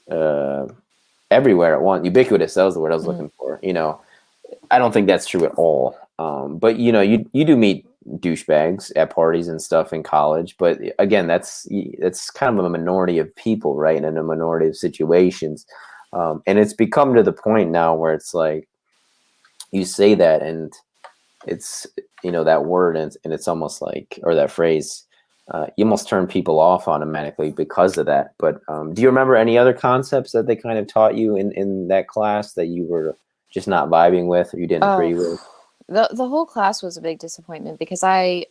uh, everywhere at once, ubiquitous. That was the word I was mm, looking for. I don't think that's true at all. But you do meet douchebags at parties and stuff in college. But again, that's kind of a minority of people, right? And in a minority of situations. And it's become to the point now where it's like you say that, and it's that word, and it's almost like, or that phrase, you almost turn people off automatically because of that. But do you remember any other concepts that they kind of taught you in that class that you were just not vibing with, or you didn't oh, agree with? the whole class was a big disappointment because okay,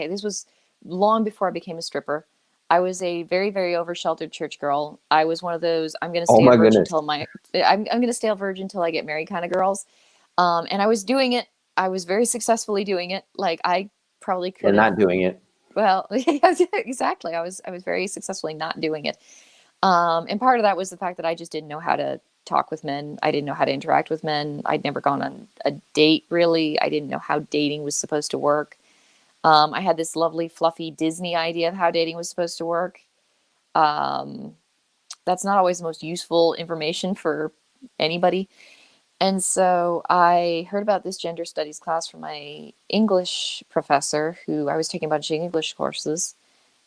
this was long before I became a stripper. I was a very, very over sheltered church girl. I was one of those I'm gonna Oh stay a my virgin goodness. till I'm gonna stay a virgin till I get married kind of girls. And I was doing it. I was very successfully doing it. Like I probably could And have. not doing it. Well, exactly. I was very successfully not doing it. And part of that was the fact that I just didn't know how to talk with men. I didn't know how to interact with men. I'd never gone on a date really. I didn't know how dating was supposed to work. I had this lovely, fluffy Disney idea of how dating was supposed to work. Um, that's not always the most useful information for anybody. And so I heard about this gender studies class from my English professor, who I was taking a bunch of English courses.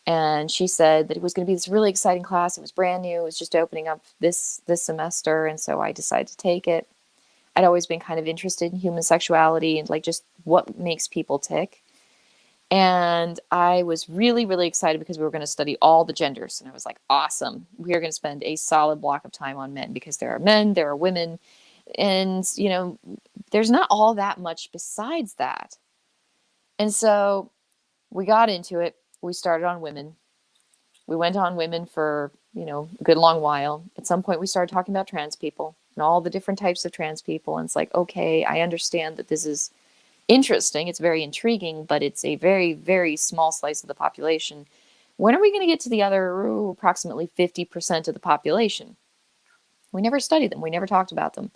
And she said that it was going to be this really exciting class. It was brand new. It was just opening up this semester. And so I decided to take it. I'd always been kind of interested in human sexuality and like just what makes people tick. And I was really, really excited because we were going to study all the genders. And I was like, awesome. We are going to spend a solid block of time on men because there are men, there are women. And, there's not all that much besides that. And so we got into it. We started on women. We went on women for, a good long while. At some point, we started talking about trans people and all the different types of trans people. And it's like, okay, I understand that this is interesting. It's very intriguing, but it's a very, very small slice of the population. When are we going to get to the other approximately 50% of the population? We never studied them. We never talked about them.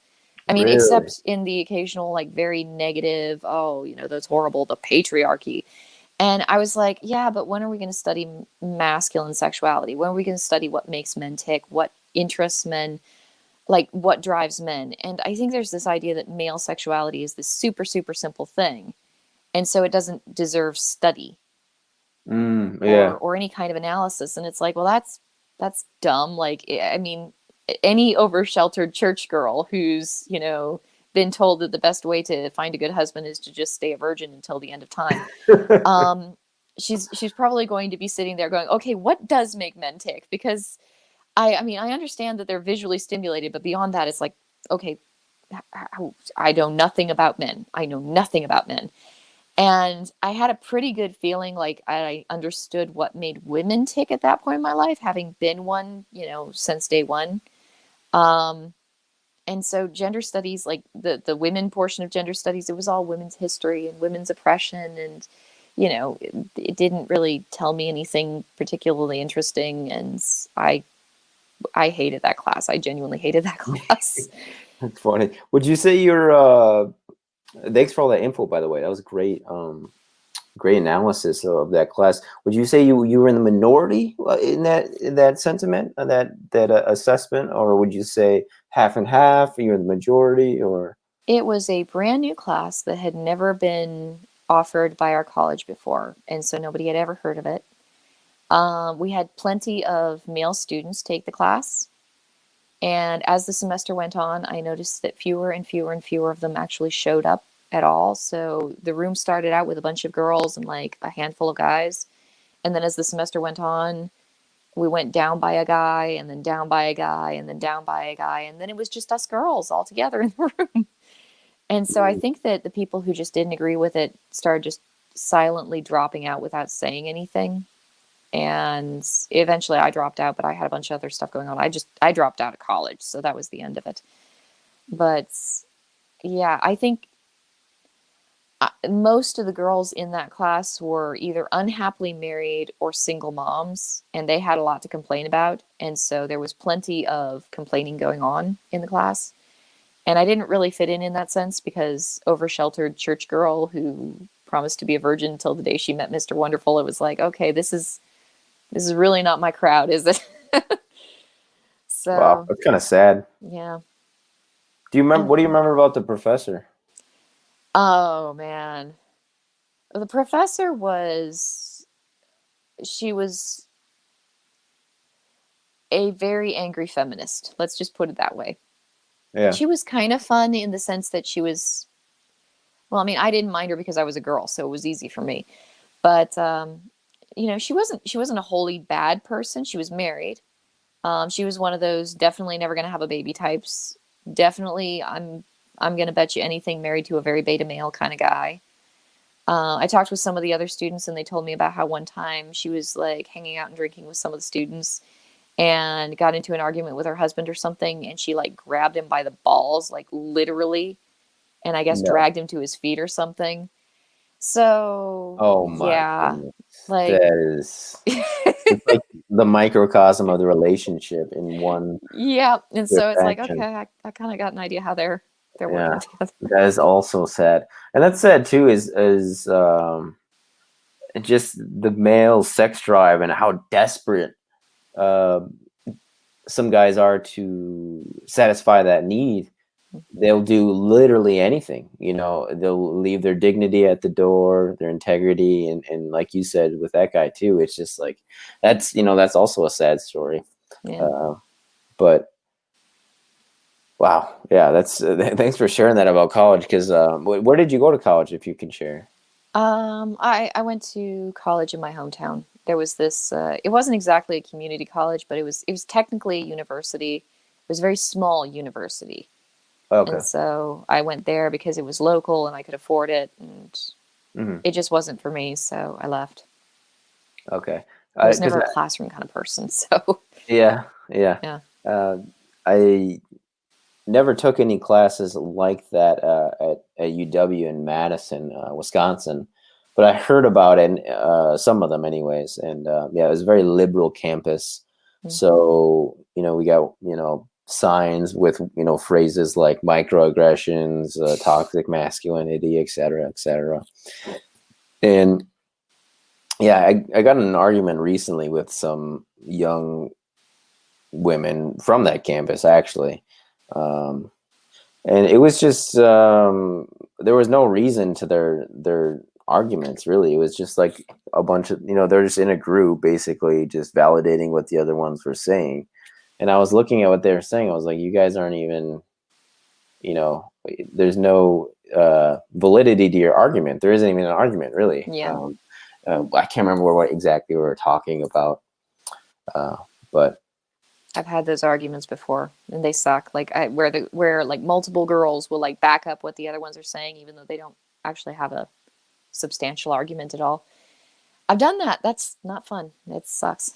I mean, Really? except in the occasional, like, very negative, oh, that's horrible, the patriarchy. And I was like, yeah, but when are we going to study masculine sexuality? When are we going to study what makes men tick, what interests men, like what drives men? And I think there's this idea that male sexuality is this super, super simple thing. And so it doesn't deserve study Yeah. or any kind of analysis. And it's like, well, that's dumb. Like, I mean, any over sheltered church girl who's, been told that the best way to find a good husband is to just stay a virgin until the end of time. um, she's probably going to be sitting there going, okay, what does make men tick? Because I mean, I understand that they're visually stimulated, but beyond that, it's like, okay, I know nothing about men. I know nothing about men. And I had a pretty good feeling like I understood what made women tick at that point in my life, having been one, since day one. Um, and so gender studies, like the women portion of gender studies, it was all women's history and women's oppression, and it didn't really tell me anything particularly interesting, and I hated that class. I genuinely hated that class. That's funny. Would you say you're thanks for all that info, by the way. That was great. Great analysis of that class. Would you say you were in the minority in that sentiment, that assessment, or would you say half and half? You're in the majority, or? It was a brand new class that had never been offered by our college before, and so nobody had ever heard of it. We had plenty of male students take the class. And as the semester went on, I noticed that fewer and fewer and fewer of them actually showed up at all. So the room started out with a bunch of girls and like a handful of guys. And then as the semester went on, we went down by a guy and then down by a guy and then down by a guy. And then it was just us girls all together in the room. And so I think that the people who just didn't agree with it started just silently dropping out without saying anything. And eventually I dropped out, but I had a bunch of other stuff going on. I dropped out of college, so that was the end of it. But yeah, I think most of the girls in that class were either unhappily married or single moms, and they had a lot to complain about. And so there was plenty of complaining going on in the class. And I didn't really fit in that sense because over-sheltered church girl who promised to be a virgin until the day she met Mr. Wonderful, it was like, okay, this is really not my crowd, is it? Wow, So, that's kind of sad. yeah. Do you remember? What do you remember about the professor? Oh, man. The professor she was a very angry feminist. Let's just put it that way. Yeah. She was kind of fun in the sense that she was, well, I mean, I didn't mind her because I was a girl, so it was easy for me. But, she wasn't a wholly bad person. She was married. She was one of those definitely never going to have a baby types. Definitely, I'm going to bet you anything married to a very beta male kind of guy. I talked with some of the other students and they told me about how one time she was like hanging out and drinking with some of the students and got into an argument with her husband or something. And she like grabbed him by the balls, like literally, and I guess No. dragged him to his feet or something. So, Oh my yeah, goodness. like, That is it's like the microcosm of the relationship in one yeah. And swift so it's like, action. okay, I kind of got an idea how they're Yeah, working together. that is also sad. And that's sad too is just the male sex drive and how desperate uh, some guys are to satisfy that need. They'll do literally anything, they'll leave their dignity at the door, their integrity, and like you said with that guy too, it's just like that's also a sad story. Yeah. But wow, yeah, that's thanks for sharing that about college, because where did you go to college, if you can share? I went to college in my hometown. There was this, it wasn't exactly a community college, but it was technically a university. It was a very small university. Okay. And so I went there because it was local and I could afford it, and Hmm. it just wasn't for me, so I left. Okay. I was Because never a classroom kind of person, so yeah, yeah. yeah. Uh, I never took any classes like that at UW in Madison, Wisconsin, but I heard about it, some of them anyways. And yeah, it was a very liberal campus. Mm. So, we got, signs with, phrases like microaggressions, toxic masculinity, et cetera, et cetera. And yeah, I got in an argument recently with some young women from that campus, actually. And it was just there was no reason to their arguments, really. It was just like a bunch of, they're just in a group basically just validating what the other ones were saying. And I was looking at what they were saying, I was like, you guys aren't even, there's no validity to your argument. There isn't even an argument, really. Yeah. I can't remember what exactly we were talking about, but I've had those arguments before and they suck. Like where like multiple girls will like back up what the other ones are saying, even though they don't actually have a substantial argument at all. I've done that. That's not fun. It sucks.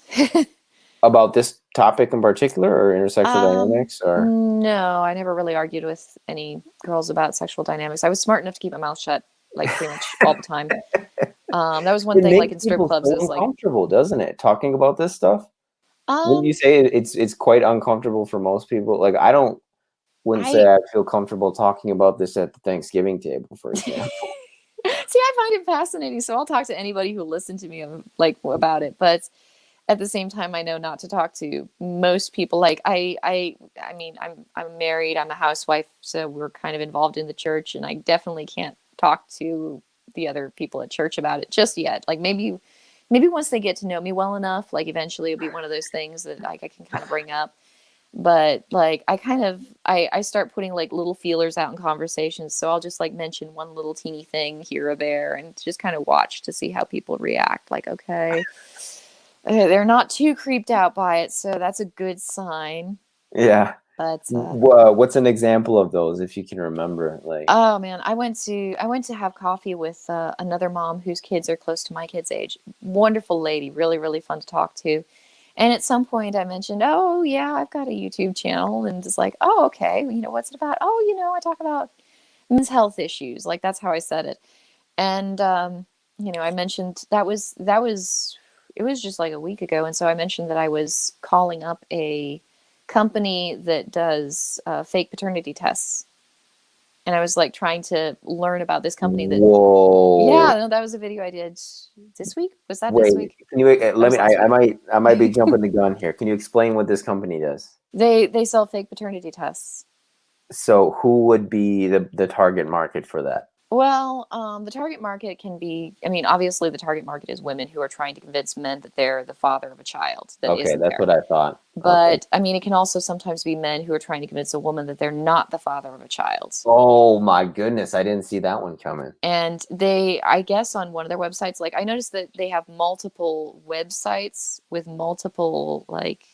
about this topic in particular, or intersexual dynamics, or No, I never really argued with any girls about sexual dynamics. I was smart enough to keep my mouth shut like pretty much all the time. That was one it thing, like makes in strip people clubs, so is like, uncomfortable, doesn't it? Talking about this stuff. Wouldn't you um, say it's quite uncomfortable for most people? Like wouldn't say I I feel comfortable talking about this at the Thanksgiving table, for example. see, I find it fascinating. So I'll talk to anybody who listened to me like about it, but at the same time, I know not to talk to most people. Like I mean, I'm married. I'm a housewife, so we're kind of involved in the church, and I definitely can't talk to the other people at church about it just yet. Like maybe maybe once they get to know me well enough, like eventually it'll be one of those things that like I can kind of bring up. But like I start putting like little feelers out in conversations, so I'll just like mention one little teeny thing here or there and just kind of watch to see how people react. Like, okay, they're not too creeped out by it, so that's a good sign. Yeah. But What's an example of those, if you can remember? Like, oh man, I went to have coffee with another mom whose kids are close to my kids' age. Wonderful lady, really really fun to talk to. And at some point I mentioned, oh yeah, I've got a YouTube channel, and just like, oh okay, what's it about? Oh, I talk about men's health issues. Like that's how I said it. And I mentioned that was it was just like a week ago, and so I mentioned that I was calling up a company that does fake paternity tests, and I was like trying to learn about this company that. whoa. Yeah, no, that was a video I did this week. Was that this Wait, week? can you That let was me? last week. I might be jumping the gun here. Can you explain what this company does? They sell fake paternity tests. So, who would be the target market for that? Well, the target market can be, I mean, obviously the target market is women who are trying to convince men that they're the father of a child that Okay, isn't that's there. what I thought. Okay. But I mean, it can also sometimes be men who are trying to convince a woman that they're not the father of a child. Oh my goodness, I didn't see that one coming. And I guess on one of their websites, like I noticed that they have multiple websites with multiple like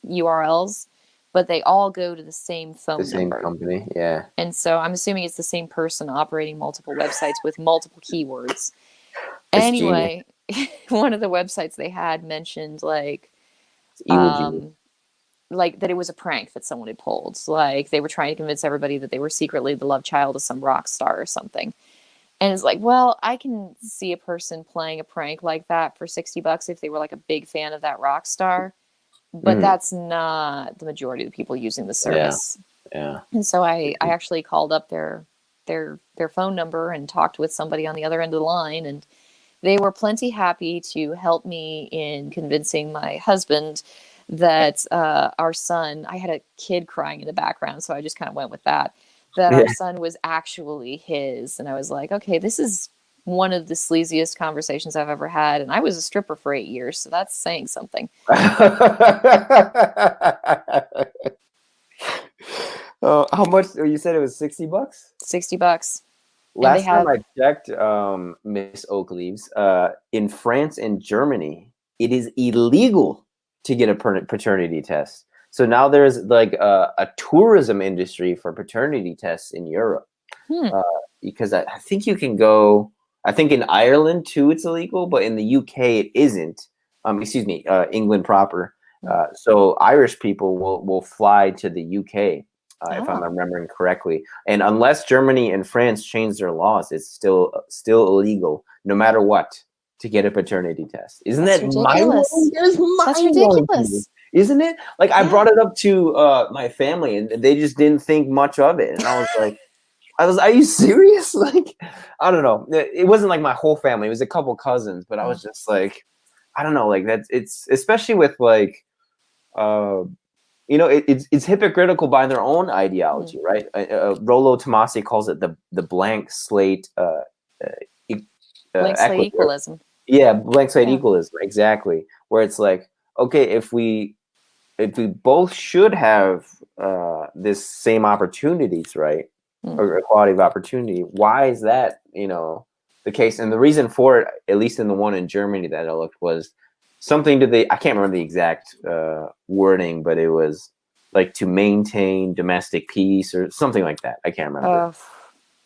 URLs, but they all go to the same The phone same number. company, yeah. And so I'm assuming it's the same person operating multiple websites with multiple keywords. It's genius. Anyway, one of the websites they had mentioned It's evil genius. like that it was a prank that someone had pulled. Like they were trying to convince everybody that they were secretly the love child of some rock star or something. And it's like, well, I can see a person playing a prank like that for $60 if they were like a big fan of that rock star, but Mhm. that's not the majority of the people using the Yeah, service. yeah. And so I actually called up their phone number and talked with somebody on the other end of the line, and they were plenty happy to help me in convincing my husband that our son, I had a kid crying in the background, so I just kind of went with that, that our Yeah. son was actually his. And I was like, okay, this is one of the sleaziest conversations I've ever had. And I was a stripper for 8 years, so that's saying something. How much? You said it was $60? $60. And they Last time have, I checked, Miss Oakleaves, in France and Germany, it is illegal to get a paternity test. So now there's like a tourism industry for paternity tests in Europe. Because I think you can go. I think in Ireland too, it's illegal, but in the UK it isn't. Excuse me, England proper. So Irish people will fly to the UK, if I'm oh, remembering correctly. And unless Germany and France change their laws, it's still illegal, no matter what, to get a paternity test. Isn't that's that mind-blowing? ridiculous. That is That's mind-blowing to me. ridiculous. Isn't it? Like I Yeah. brought it up to my family, and they just didn't think much of it, and I was like. Are you serious? Like, I don't know. It wasn't like my whole family. It was a couple cousins, but I was just like, I don't know. Like it's especially with like, it's hypocritical by their own ideology, right? Rollo Tomassi calls it the blank slate Blank slate equity. equalism. Yeah, blank slate Yeah. equalism, exactly. Where it's like, okay, if we both should have this same opportunities, right? Or equality of opportunity. Why is that, the case? And the reason for it, at least in the one in Germany that I looked, was something I can't remember the exact wording, but it was like to maintain domestic peace or something like that. I can't remember.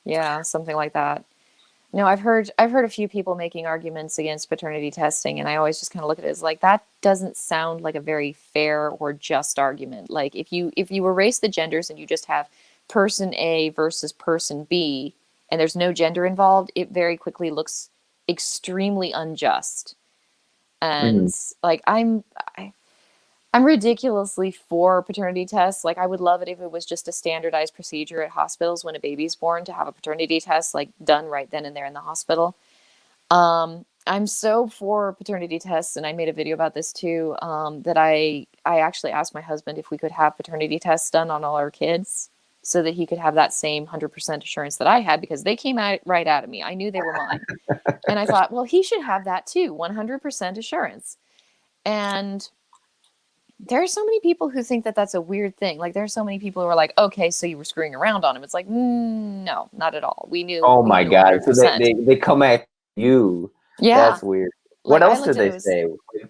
Yeah, something like that. No, I've heard a few people making arguments against paternity testing, and I always just kind of look at it as like that doesn't sound like a very fair or just argument. Like if you erase the genders and you just have person A versus person B, and there's no gender involved, it very quickly looks extremely unjust. Hmm. And like I'm ridiculously for paternity tests. Like, I would love it if it was just a standardized procedure at hospitals when a baby's born to have a paternity test, like, done right then and there in the hospital. I'm so for paternity tests, and I made a video about this too, that I actually asked my husband if we could have paternity tests done on all our kids. so that he could have that same 100% assurance that I had, because they came right out of me. I knew they were mine. And I thought, well, he should have that too, 100% assurance. And there are so many people who think that that's a weird thing. Like, there are so many people who are like, okay, so you were screwing around on him. It's like, no, not at all. We knew, Oh we my knew God. So 100%. they come at you. Yeah. That's weird. What Like, I else did looked at they it as, say?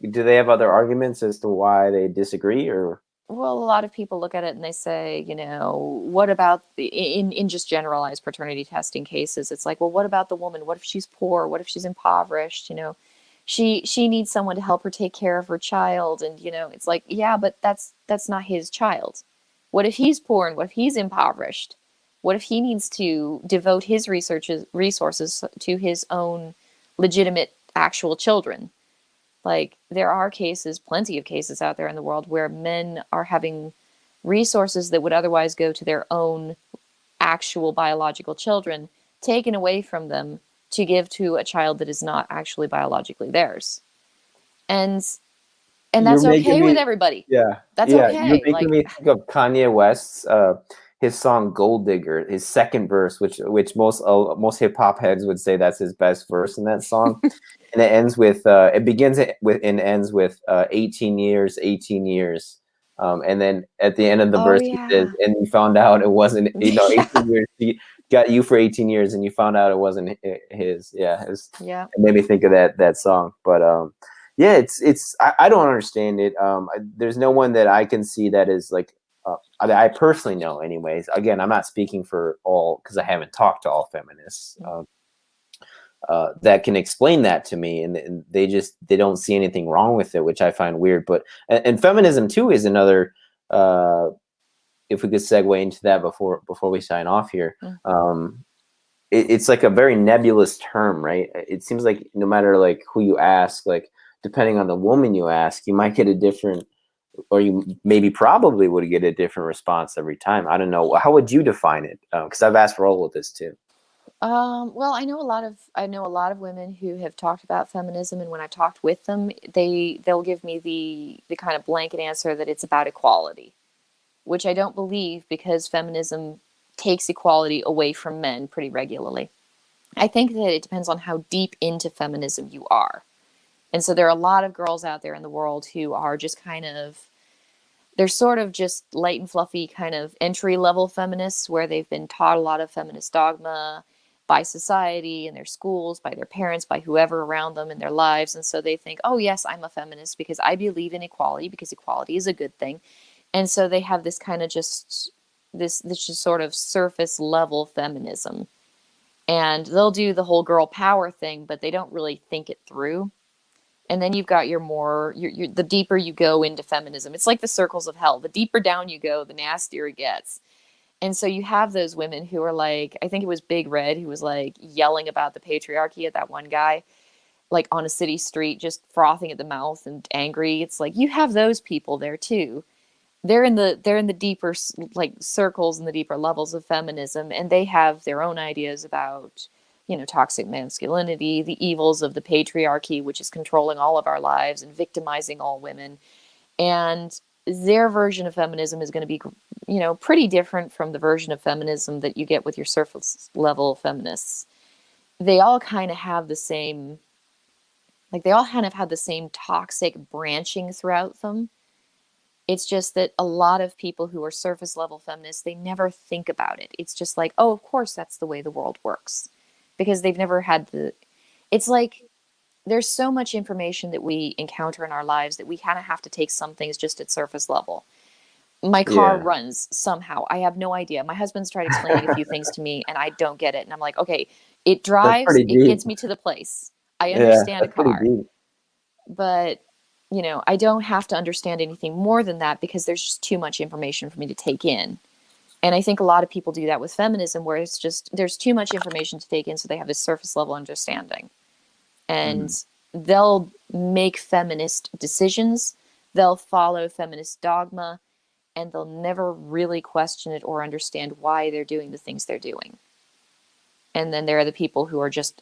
Do they have other arguments as to why they disagree, or? well, a lot of people look at it and they say, you know, what about in just generalized paternity testing cases? It's like, well, what about the woman? What if she's poor? What if she's impoverished? You know, she needs someone to help her take care of her child, and you know, it's like, yeah, but that's not his child. What if he's poor, and what if he's impoverished? What if he needs to devote his resources to his own legitimate actual children? Like, there are cases, plenty of cases out there in the world where men are having resources that would otherwise go to their own actual biological children taken away from them to give to a child that is not actually biologically theirs. And You're that's making okay with me, everybody. yeah, That's yeah. You're okay. making Like, me think of Kanye West's his song "Gold Digger," his second verse, which most hip hop heads would say that's his best verse in that song, and it ends with it begins with and ends with 18 years, 18 years, and then at the end of the oh verse he says, yeah. "And you found out it wasn't, Yeah. 18 years. He got you for 18 years, and you found out it wasn't his." Yeah, Yeah. it made me think of that song, but yeah, I don't understand it. There's no one that I can see that is like, I personally know anyways. Again, I'm not speaking for all because I haven't talked to all feminists that can explain that to me, and they don't see anything wrong with it, which I find weird. But and feminism too is another. If we could segue into that before we sign off here, Mm. it's like a very nebulous term, right? It seems like no matter like who you ask, like depending on the woman you ask, you might get a different, or you maybe probably would get a different response every time. I don't know. How would you define it? Because I've asked Rollo this too. Well, I know a lot of women who have talked about feminism, and when I talked with them, they'll give me the kind of blanket answer that it's about equality, which I don't believe, because feminism takes equality away from men pretty regularly. I think that it depends on how deep into feminism you are. And so there are a lot of girls out there in the world who are just kind of, they're sort of just light and fluffy kind of entry level feminists, where they've been taught a lot of feminist dogma by society, in their schools, by their parents, by whoever around them in their lives. And so they think, oh yes, I'm a feminist because I believe in equality, because equality is a good thing. And so they have this kind of just this just sort of surface level feminism, and they'll do the whole girl power thing, but they don't really think it through. And then you've got the deeper you go into feminism, it's like the circles of hell. The deeper down you go, the nastier it gets. And so you have those women who are like, I think it was Big Red who was like yelling about the patriarchy at that one guy, like on a city street, just frothing at the mouth and angry. It's like, you have those people there too. They're in the deeper like circles and the deeper levels of feminism, and they have their own ideas about, you know, toxic masculinity, the evils of the patriarchy, which is controlling all of our lives and victimizing all women. And their version of feminism is going to be, you know, pretty different from the version of feminism that you get with your surface level feminists. They all kind of have the same, like, they all kind of have the same toxic branching throughout them. It's just that a lot of people who are surface level feminists, they never think about it. It's just like, oh, of course that's the way the world works. Because they've never had it's like, there's so much information that we encounter in our lives that we kind of have to take some things just at surface level. My car Yeah, runs somehow. I have no idea. My husband's tried explaining a few things to me and I don't get it. And I'm like, okay, it that's drives, pretty it deep. gets me to the place. I Yeah, understand a that's pretty car, deep. but you know, I don't have to understand anything more than that, because there's just too much information for me to take in. And I think a lot of people do that with feminism, where it's just, there's too much information to take in, so they have this surface level understanding. And Mm. they'll make feminist decisions, they'll follow feminist dogma, and they'll never really question it or understand why they're doing the things they're doing. And then there are the people who are just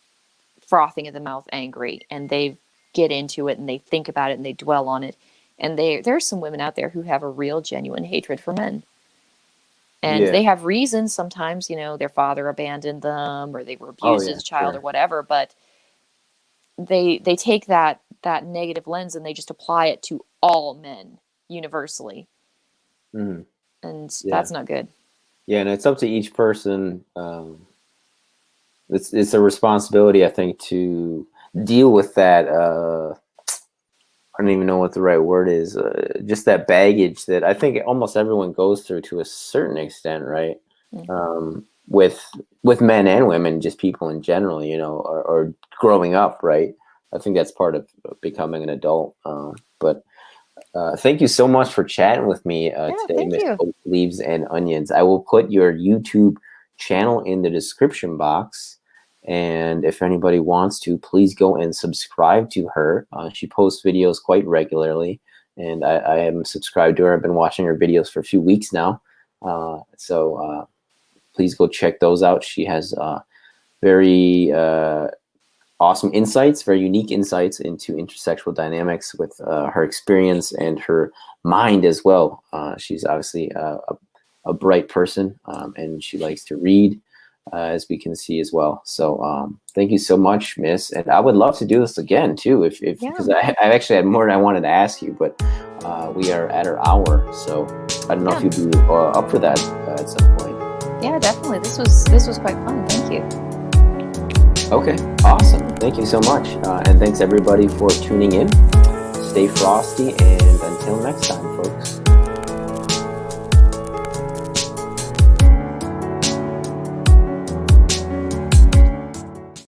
frothing at the mouth angry, and they get into it and they think about it and they dwell on it. And there are some women out there who have a real genuine hatred for men. And they have reasons sometimes, you know, their father abandoned them or they were abused as a child or whatever, but they take that negative lens and they just apply it to all men universally. Mm-hmm. And that's not good. Yeah, and it's up to each person. It's a responsibility, I think, to deal with that. I don't even know what the right word is. Just that baggage that I think almost everyone goes through to a certain extent, right? Mm-hmm. With men and women, just people in general, you know, or growing up, right? I think that's part of becoming an adult. But thank you so much for chatting with me today, Miss Oak Leaves and Onions. I will put your YouTube channel in the description box. And if anybody wants to, please go and subscribe to her. She posts videos quite regularly, and I am subscribed to her. I've been watching her videos for a few weeks now. So please go check those out. She has very awesome insights, very unique insights into intersexual dynamics with her experience and her mind as well. She's obviously a bright person, and she likes to read. As we can see as well. So thank you so much, Miss. And I would love to do this again too, because I actually had more than I wanted to ask you, but we are at our hour. So I don't know if you'd be up for that at some point. Yeah, definitely. This was quite fun. Thank you. Okay, awesome. Thank you so much. And thanks everybody for tuning in. Stay frosty, and until next time, folks.